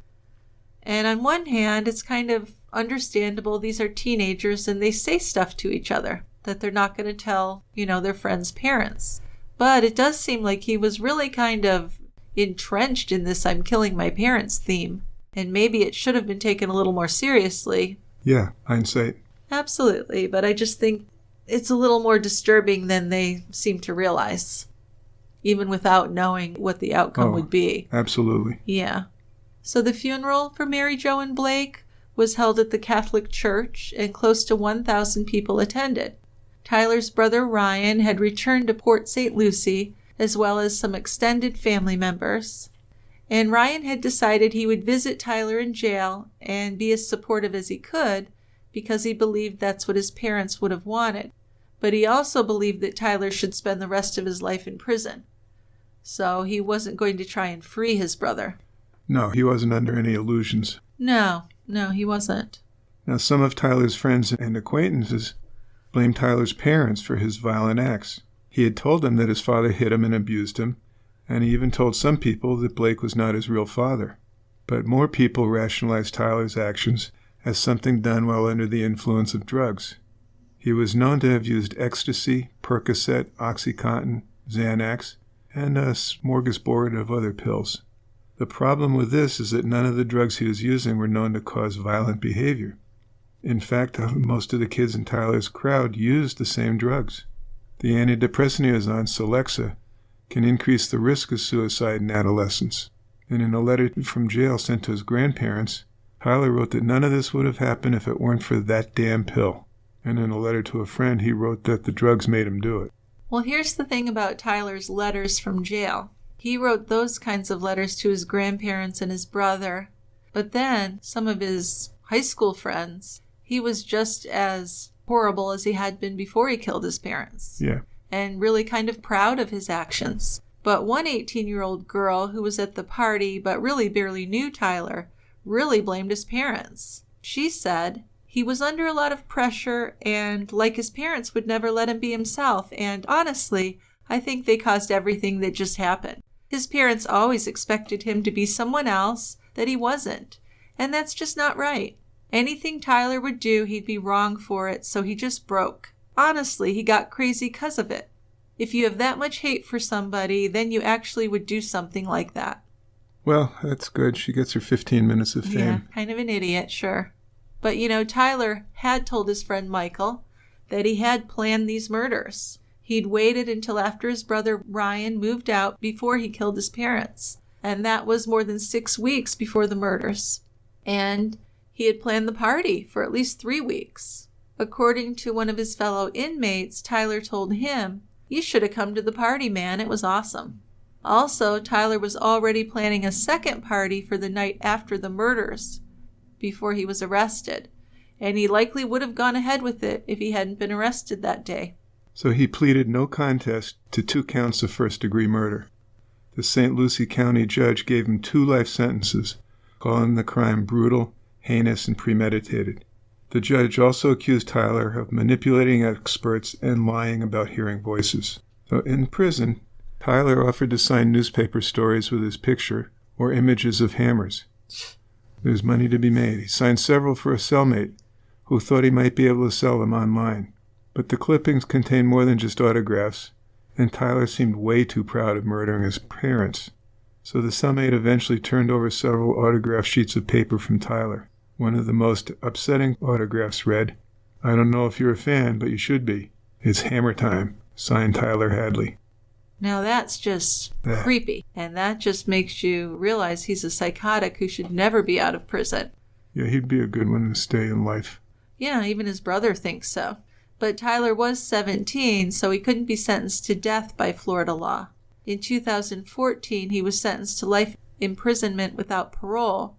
And on one hand, it's kind of understandable. These are teenagers and they say stuff to each other that they're not going to tell, their friends' parents. But it does seem like he was really kind of entrenched in this I'm killing my parents theme. And maybe it should have been taken a little more seriously. Yeah, hindsight. Absolutely, but I just think it's a little more disturbing than they seem to realize, even without knowing what the outcome would be. Absolutely. Yeah. So the funeral for Mary Jo and Blake was held at the Catholic Church, and close to 1,000 people attended. Tyler's brother Ryan had returned to Port St. Lucie, as well as some extended family members. And Ryan had decided he would visit Tyler in jail and be as supportive as he could, because he believed that's what his parents would have wanted. But he also believed that Tyler should spend the rest of his life in prison. So he wasn't going to try and free his brother. No, he wasn't under any illusions. No, he wasn't. Now, some of Tyler's friends and acquaintances blamed Tyler's parents for his violent acts. He had told them that his father hit him and abused him, and he even told some people that Blake was not his real father. But more people rationalized Tyler's actions as something done while under the influence of drugs. He was known to have used ecstasy, Percocet, OxyContin, Xanax, and a smorgasbord of other pills. The problem with this is that none of the drugs he was using were known to cause violent behavior. In fact, most of the kids in Tyler's crowd used the same drugs. The antidepressant he was on, Celexa, can increase the risk of suicide in adolescents. And in a letter from jail sent to his grandparents, Tyler wrote that none of this would have happened if it weren't for that damn pill. And in a letter to a friend, he wrote that the drugs made him do it. Well, here's the thing about Tyler's letters from jail. He wrote those kinds of letters to his grandparents and his brother. But then some of his high school friends, he was just as horrible as he had been before he killed his parents. Yeah. And really kind of proud of his actions. But one 18-year-old girl who was at the party but really barely knew Tyler really blamed his parents. She said he was under a lot of pressure and, like his parents, would never let him be himself. And honestly, I think they caused everything that just happened. His parents always expected him to be someone else that he wasn't. And that's just not right. Anything Tyler would do, he'd be wrong for it, so he just broke. Honestly, he got crazy because of it. If you have that much hate for somebody, then you actually would do something like that. Well, that's good. She gets her 15 minutes of fame. Yeah, kind of an idiot, sure. But, Tyler had told his friend Michael that he had planned these murders. He'd waited until after his brother Ryan moved out before he killed his parents. And that was more than 6 weeks before the murders. And he had planned the party for at least 3 weeks. According to one of his fellow inmates, Tyler told him, "You should have come to the party, man. It was awesome." Also, Tyler was already planning a second party for the night after the murders, before he was arrested. And he likely would have gone ahead with it if he hadn't been arrested that day. So he pleaded no contest to 2 counts of first-degree murder. The St. Lucie County judge gave him 2 life sentences, calling the crime brutal, heinous, and premeditated. The judge also accused Tyler of manipulating experts and lying about hearing voices. So in prison, Tyler offered to sign newspaper stories with his picture or images of hammers. There's money to be made. He signed several for a cellmate who thought he might be able to sell them online. But the clippings contained more than just autographs, and Tyler seemed way too proud of murdering his parents. So the cellmate eventually turned over several autographed sheets of paper from Tyler. One of the most upsetting autographs read, "I don't know if you're a fan, but you should be. It's Hammer Time. Signed, Tyler Hadley." Now that's just creepy. And that just makes you realize he's a psychotic who should never be out of prison. Yeah, he'd be a good one to stay in life. Yeah, even his brother thinks so. But Tyler was 17, so he couldn't be sentenced to death by Florida law. In 2014, he was sentenced to life imprisonment without parole.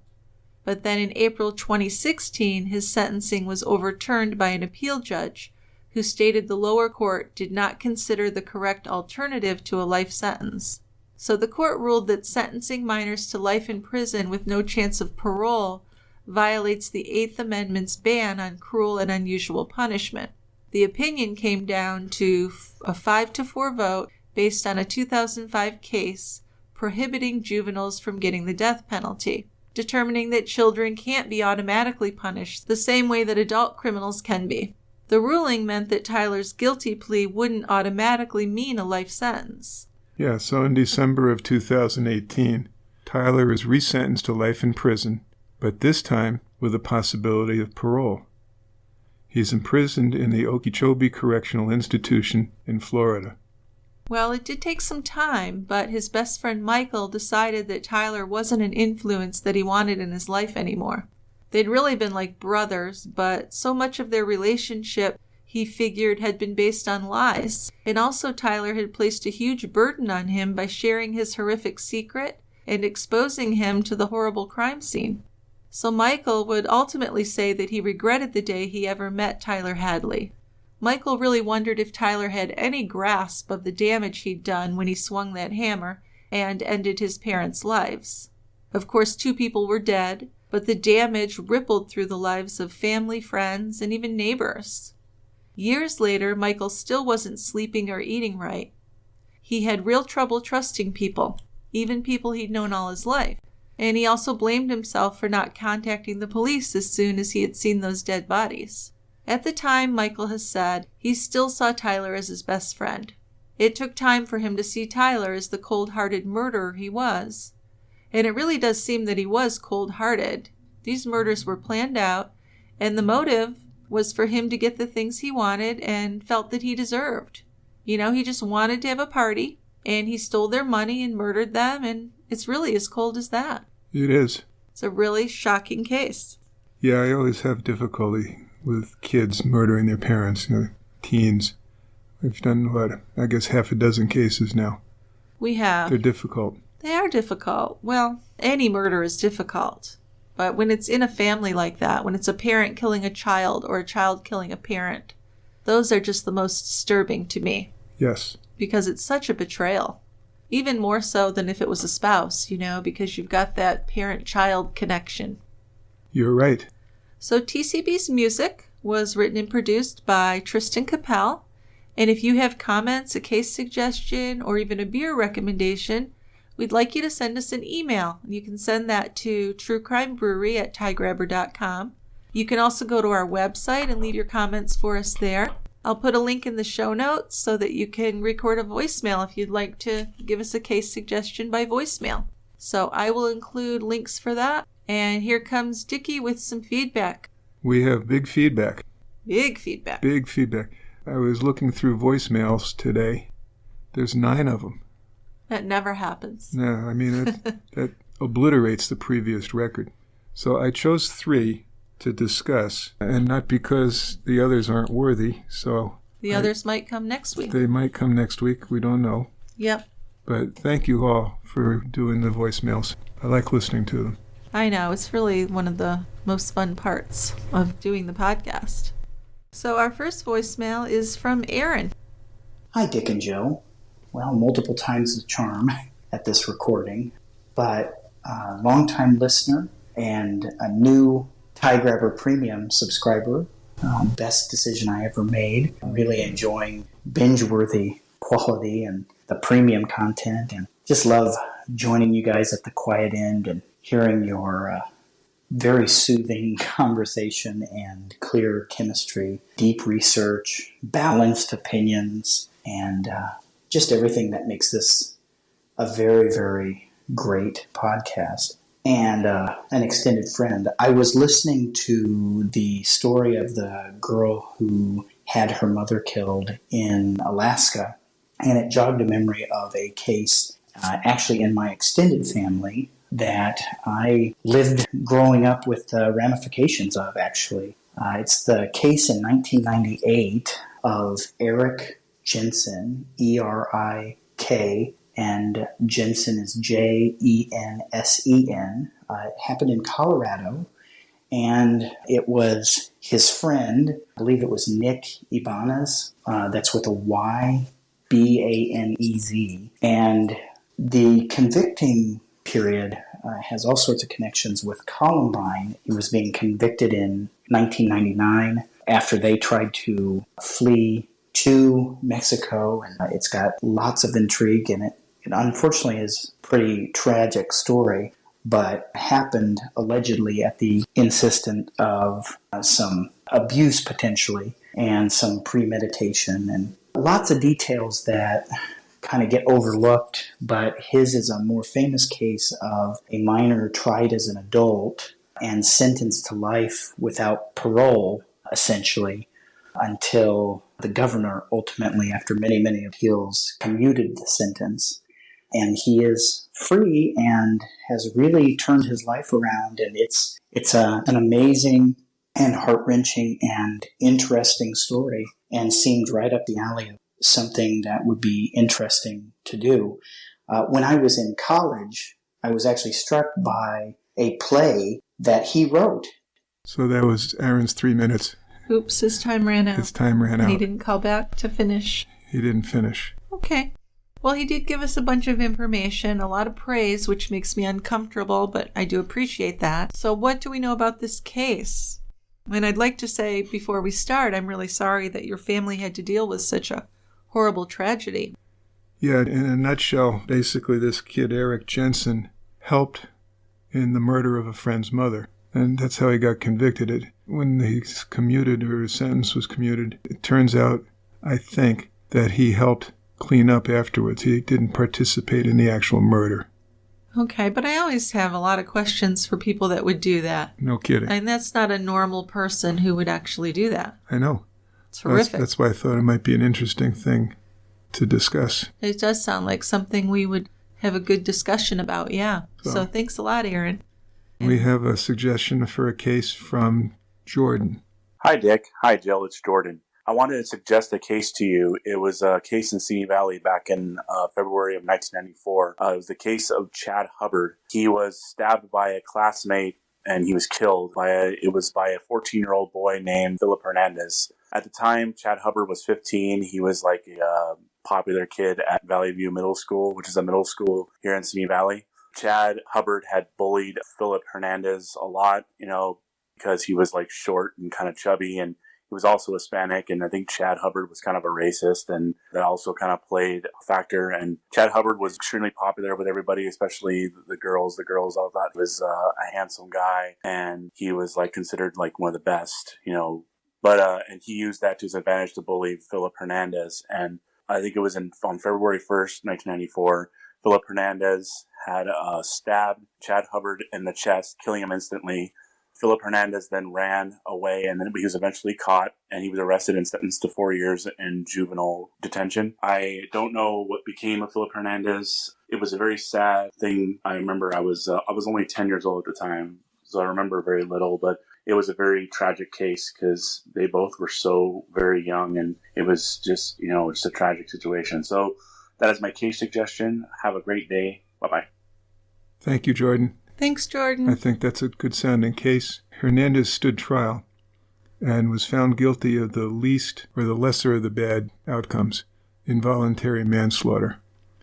But then in April 2016, his sentencing was overturned by an appeal judge who stated the lower court did not consider the correct alternative to a life sentence. So the court ruled that sentencing minors to life in prison with no chance of parole violates the Eighth Amendment's ban on cruel and unusual punishment. The opinion came down to a 5-4 vote based on a 2005 case prohibiting juveniles from getting the death penalty, determining that children can't be automatically punished the same way that adult criminals can be. The ruling meant that Tyler's guilty plea wouldn't automatically mean a life sentence. Yeah, so in December of 2018, Tyler is resentenced to life in prison, but this time with the possibility of parole. He's imprisoned in the Okeechobee Correctional Institution in Florida. Well, it did take some time, but his best friend Michael decided that Tyler wasn't an influence that he wanted in his life anymore. They'd really been like brothers, but so much of their relationship he figured had been based on lies. And also Tyler had placed a huge burden on him by sharing his horrific secret and exposing him to the horrible crime scene. So Michael would ultimately say that he regretted the day he ever met Tyler Hadley. Michael really wondered if Tyler had any grasp of the damage he'd done when he swung that hammer and ended his parents' lives. Of course, 2 people were dead, but the damage rippled through the lives of family, friends, and even neighbors. Years later, Michael still wasn't sleeping or eating right. He had real trouble trusting people, even people he'd known all his life. And he also blamed himself for not contacting the police as soon as he had seen those dead bodies. At the time, Michael has said he still saw Tyler as his best friend. It took time for him to see Tyler as the cold-hearted murderer he was. And it really does seem that he was cold-hearted. These murders were planned out, and the motive was for him to get the things he wanted and felt that he deserved. You know, he just wanted to have a party, and he stole their money and murdered them, and it's really as cold as that. It is. It's a really shocking case. Yeah, I always have difficulty with kids murdering their parents, teens. We've done, I guess 6 cases now. We have. They're difficult. They are difficult. Well, any murder is difficult. But when it's in a family like that, when it's a parent killing a child or a child killing a parent, those are just the most disturbing to me. Yes. Because it's such a betrayal. Even more so than if it was a spouse, because you've got that parent-child connection. You're right. So TCB's music was written and produced by Tristan Capel. And if you have comments, a case suggestion, or even a beer recommendation, we'd like you to send us an email. You can send that to truecrimebrewery@tiegrabber.com. You can also go to our website and leave your comments for us there. I'll put a link in the show notes so that you can record a voicemail if you'd like to give us a case suggestion by voicemail. So I will include links for that. And here comes Dickie with some feedback. We have big feedback. Big feedback. Big feedback. I was looking through voicemails today. There's 9 of them. That never happens. No, I mean, that obliterates the previous record. So I chose 3 to discuss, and not because the others aren't worthy. So the others might come next week. They might come next week. We don't know. Yep. But thank you all for doing the voicemails. I like listening to them. I know. It's really one of the most fun parts of doing the podcast. So our first voicemail is from Aaron. Hi, Dick and Joe. Well, multiple times the charm at this recording, but a longtime listener and a new Tie Grabber Premium subscriber. Best decision I ever made. I'm really enjoying binge-worthy quality and the premium content, and just love joining you guys at the quiet end and hearing your very soothing conversation and clear chemistry, deep research, balanced opinions, and just everything that makes this a very, very great podcast. And an extended friend. I was listening to the story of the girl who had her mother killed in Alaska, and it jogged a memory of a case actually in my extended family that I lived growing up with the ramifications of, actually. It's the case in 1998 of Eric Jensen, E-R-I-K, and Jensen is J-E-N-S-E-N. It happened in Colorado, and it was his friend, I believe it was Nick Ibanez, that's with a Y, B-A-N-E-Z, and The convicting period has all sorts of connections with Columbine. He was being convicted in 1999 after they tried to flee to Mexico, and it's got lots of intrigue in it. It unfortunately is a pretty tragic story, but happened allegedly at the insistence of some abuse potentially and some premeditation and lots of details that kind of get overlooked, but his is a more famous case of a minor tried as an adult and sentenced to life without parole, essentially, until the governor ultimately, after many, many appeals, commuted the sentence. And he is free and has really turned his life around. And it's an amazing and heart-wrenching and interesting story, and seemed right up the alley of something that would be interesting to do. When I was in college, I was actually struck by a play that he wrote. So that was Aaron's 3 minutes. Oops, his time ran out. His time ran out. He didn't call back to finish. He didn't finish. Okay. Well, he did give us a bunch of information, a lot of praise, which makes me uncomfortable, but I do appreciate that. So what do we know about this case? And I'd like to say before we start, I'm really sorry that your family had to deal with such a horrible tragedy. Yeah, in a nutshell, basically this kid, Eric Jensen, helped in the murder of a friend's mother. And that's how he got convicted. When he's commuted, or his sentence was commuted, it turns out, I think, that he helped clean up afterwards. He didn't participate in the actual murder. Okay, but I always have a lot of questions for people that would do that. No kidding. And that's not a normal person who would actually do that. I know. It's horrific. That's why I thought it might be an interesting thing to discuss. It does sound like something we would have a good discussion about, yeah. So thanks a lot, Aaron. We have a suggestion for a case from Jordan. Hi, Dick. Hi, Jill. It's Jordan. I wanted to suggest a case to you. It was a case in Simi Valley back in February of 1994. It was the case of Chad Hubbard. He was stabbed by a classmate, and he was killed by a 14-year-old boy named Philip Hernandez. At the time, Chad Hubbard was 15. He was like a popular kid at Valley View Middle School, which is a middle school here in Simi Valley. Chad Hubbard had bullied Philip Hernandez a lot, because he was like short and kind of chubby, and he was also Hispanic, and I think Chad Hubbard was kind of a racist, and that also kind of played a factor. And Chad Hubbard was extremely popular with everybody, especially the girls. The girls all thought he was a handsome guy, and he was like considered like one of the best, But and he used that to his advantage to bully Philip Hernandez. And I think it was on February 1st, 1994, Philip Hernandez had stabbed Chad Hubbard in the chest, killing him instantly. Philip Hernandez then ran away, and then he was eventually caught, and he was arrested and sentenced to 4 years in juvenile detention. I don't know what became of Philip Hernandez. It was a very sad thing. I remember I was only 10 years old at the time, so I remember very little, but it was a very tragic case because they both were so very young, and it was just, just a tragic situation. So that is my case suggestion. Have a great day. Bye-bye. Thank you, Jordan. Thanks, Jordan. I think that's a good sounding case. Hernandez stood trial and was found guilty of the least or the lesser of the bad outcomes, involuntary manslaughter.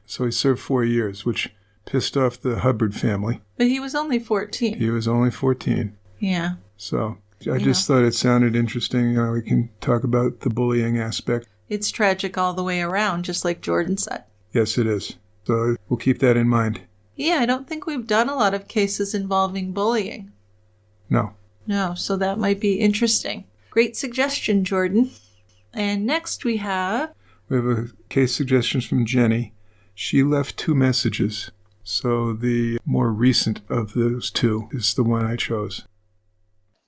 So he served 4 years, which pissed off the Hubbard family. But he was only 14. He was only 14. Yeah. So I just thought it sounded interesting. We can talk about the bullying aspect. It's tragic all the way around, just like Jordan said. Yes, it is. So we'll keep that in mind. Yeah, I don't think we've done a lot of cases involving bullying. No, so that might be interesting. Great suggestion, Jordan. And next we have a case suggestion from Jenny. She left 2 messages. So the more recent of those 2 is the one I chose.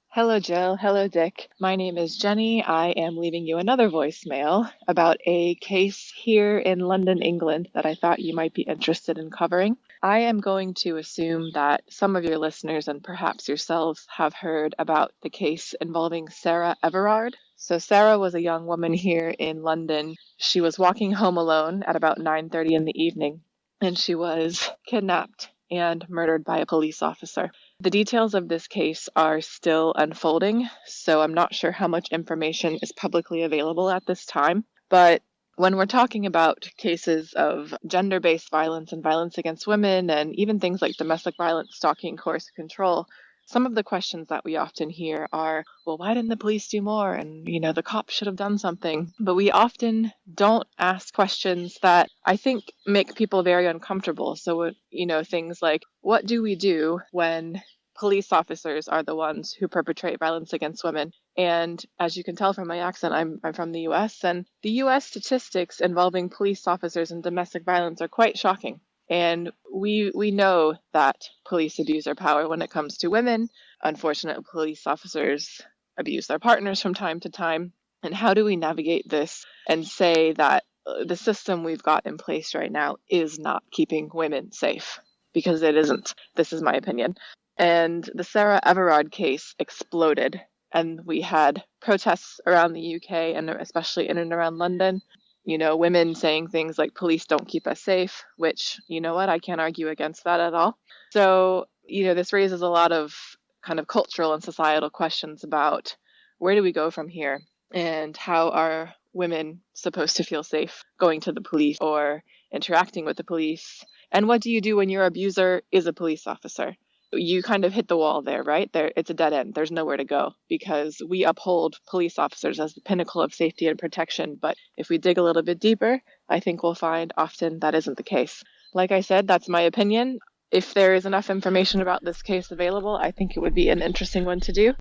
Hello, Jill. Hello, Dick. My name is Jenny. I am leaving you another voicemail about a case here in London, England that I thought you might be interested in covering. I am going to assume that some of your listeners and perhaps yourselves have heard about the case involving Sarah Everard. So Sarah was a young woman here in London. She was walking home alone at about 9:30 in the evening, and she was kidnapped and murdered by a police officer. The details of this case are still unfolding, so I'm not sure how much information is publicly available at this time. But when we're talking about cases of gender-based violence and violence against women, and even things like domestic violence, stalking, coercive control, some of the questions that we often hear are, well, why didn't the police do more? And, the cops should have done something. But we often don't ask questions that I think make people very uncomfortable. So, things like, what do we do when police officers are the ones who perpetrate violence against women? And as you can tell from my accent, I'm from the US, and the US statistics involving police officers and domestic violence are quite shocking. And we know that police abuse their power when it comes to women. Unfortunately, police officers abuse their partners from time to time. And how do we navigate this and say that the system we've got in place right now is not keeping women safe? Because it isn't. This is my opinion. And the Sarah Everard case exploded. And we had protests around the UK and especially in and around London. Women saying things like, police don't keep us safe, which, I can't argue against that at all. So, this raises a lot of kind of cultural and societal questions about where do we go from here and how are women supposed to feel safe going to the police or interacting with the police? And what do you do when your abuser is a police officer? You kind of hit the wall there, right? It's a dead end. There's nowhere to go because we uphold police officers as the pinnacle of safety and protection. But if we dig a little bit deeper, I think we'll find often that isn't the case. Like I said, that's my opinion. If there is enough information about this case available, I think it would be an interesting one to do.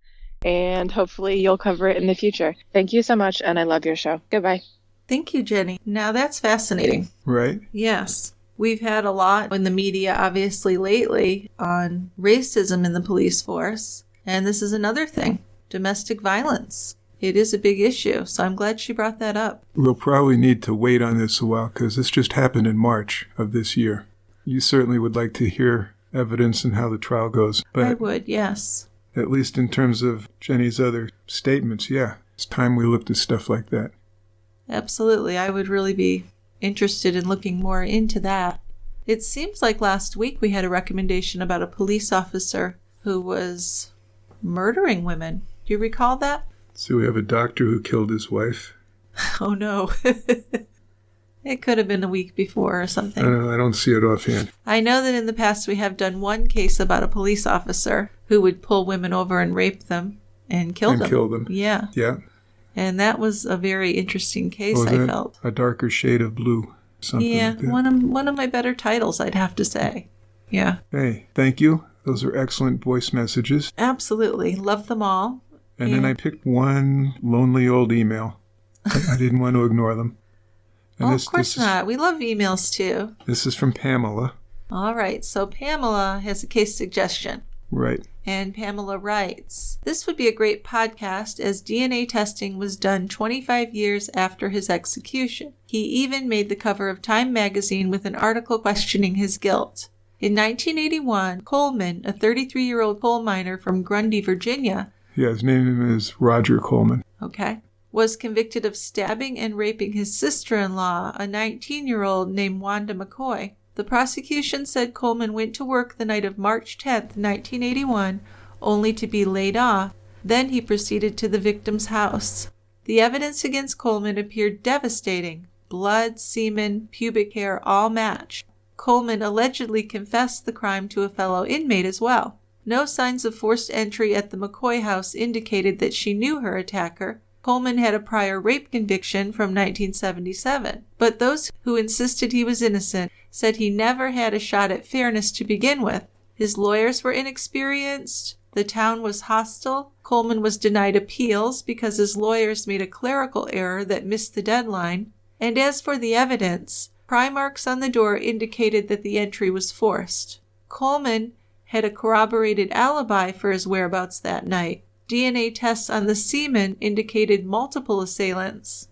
And hopefully you'll cover it in the future. Thank you so much, and I love your show. Goodbye. Thank you, Jenny. Now that's fascinating. Right? Yes. We've had a lot in the media, obviously, lately on racism in the police force. And this is another thing, domestic violence. It is a big issue, so I'm glad she brought that up. We'll probably need to wait on this a while because this just happened in March of this year. You certainly would like to hear evidence and how the trial goes. But I would, yes. At least in terms of Jenny's other statements, yeah, it's time we looked at stuff like that. Absolutely. I would really be interested in looking more into that. It seems like last week we had a recommendation about a police officer who was murdering women. Do you recall that? So we have a doctor who killed his wife. Oh, no. It could have been a week before or something. I don't see it offhand. I know that in the past we have done one case about a police officer who would pull women over and rape them and kill them. Yeah. Yeah. And that was a very interesting case, I felt. A darker shade of blue. Something like that. one of my better titles, I'd have to say. Yeah. Hey, thank you. Those are excellent voice messages. Absolutely. Love them all. And then I picked one lonely old email. I didn't want to ignore them. And of course not. We love emails too. This is from Pamela. All right. So Pamela has a case suggestion. Right. And Pamela writes, this would be a great podcast as DNA testing was done 25 years after his execution. He even made the cover of Time magazine with an article questioning his guilt. In 1981, Coleman, a 33-year-old coal miner from Grundy, Virginia. Yeah, his name is Roger Coleman. Okay. Was convicted of stabbing and raping his sister-in-law, a 19-year-old named Wanda McCoy. The prosecution said Coleman went to work the night of March 10, 1981, only to be laid off. Then he proceeded to the victim's house. The evidence against Coleman appeared devastating. Blood, semen, pubic hair all matched. Coleman allegedly confessed the crime to a fellow inmate as well. No signs of forced entry at the McCoy house indicated that she knew her attacker. Coleman had a prior rape conviction from 1977, but those who insisted he was innocent said he never had a shot at fairness to begin with. His lawyers were inexperienced, the town was hostile, Coleman was denied appeals because his lawyers made a clerical error that missed the deadline, and as for the evidence, pry marks on the door indicated that the entry was forced. Coleman had a corroborated alibi for his whereabouts that night. DNA tests on the semen indicated multiple assailants.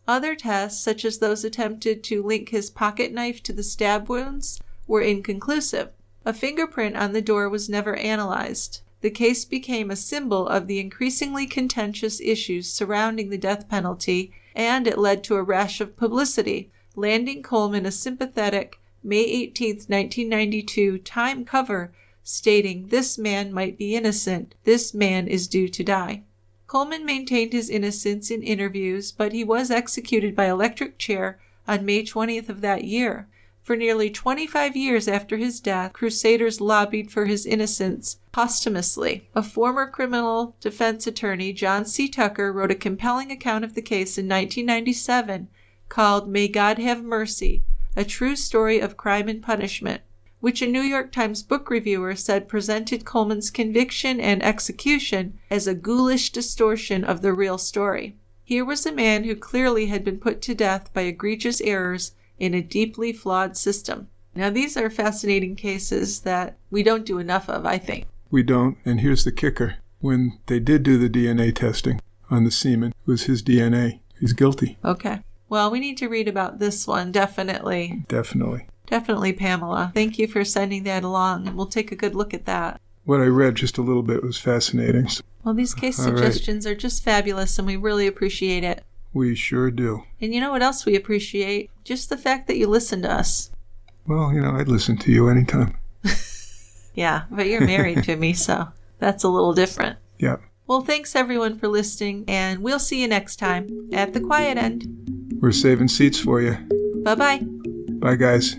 Other tests, such as those attempted to link his pocket knife to the stab wounds, were inconclusive. A fingerprint on the door was never analyzed. The case became a symbol of the increasingly contentious issues surrounding the death penalty, and it led to a rash of publicity, landing Coleman a sympathetic May 18, 1992 Time cover stating, "This man might be innocent. This man is due to die." Coleman maintained his innocence in interviews, but he was executed by electric chair on May 20th of that year. For nearly 25 years after his death, Crusaders lobbied for his innocence posthumously. A former criminal defense attorney, John C. Tucker, wrote a compelling account of the case in 1997 called May God Have Mercy, a true story of crime and punishment, which a New York Times book reviewer said presented Coleman's conviction and execution as a ghoulish distortion of the real story. Here was a man who clearly had been put to death by egregious errors in a deeply flawed system. Now, these are fascinating cases that we don't do enough of, I think. We don't, and here's the kicker. When they did do the DNA testing on the semen, it was his DNA. He's guilty. Okay. Well, we need to read about this one, definitely. Definitely, Pamela. Thank you for sending that along, and we'll take a good look at that. What I read just a little bit was fascinating. Well, these case suggestions are just fabulous, and we really appreciate it. We sure do. And you know what else we appreciate? Just the fact that you listen to us. Well, I'd listen to you anytime. Yeah, but you're married to me, so that's a little different. Yeah. Well, thanks everyone for listening, and we'll see you next time at the Quiet End. We're saving seats for you. Bye-bye. Bye, guys.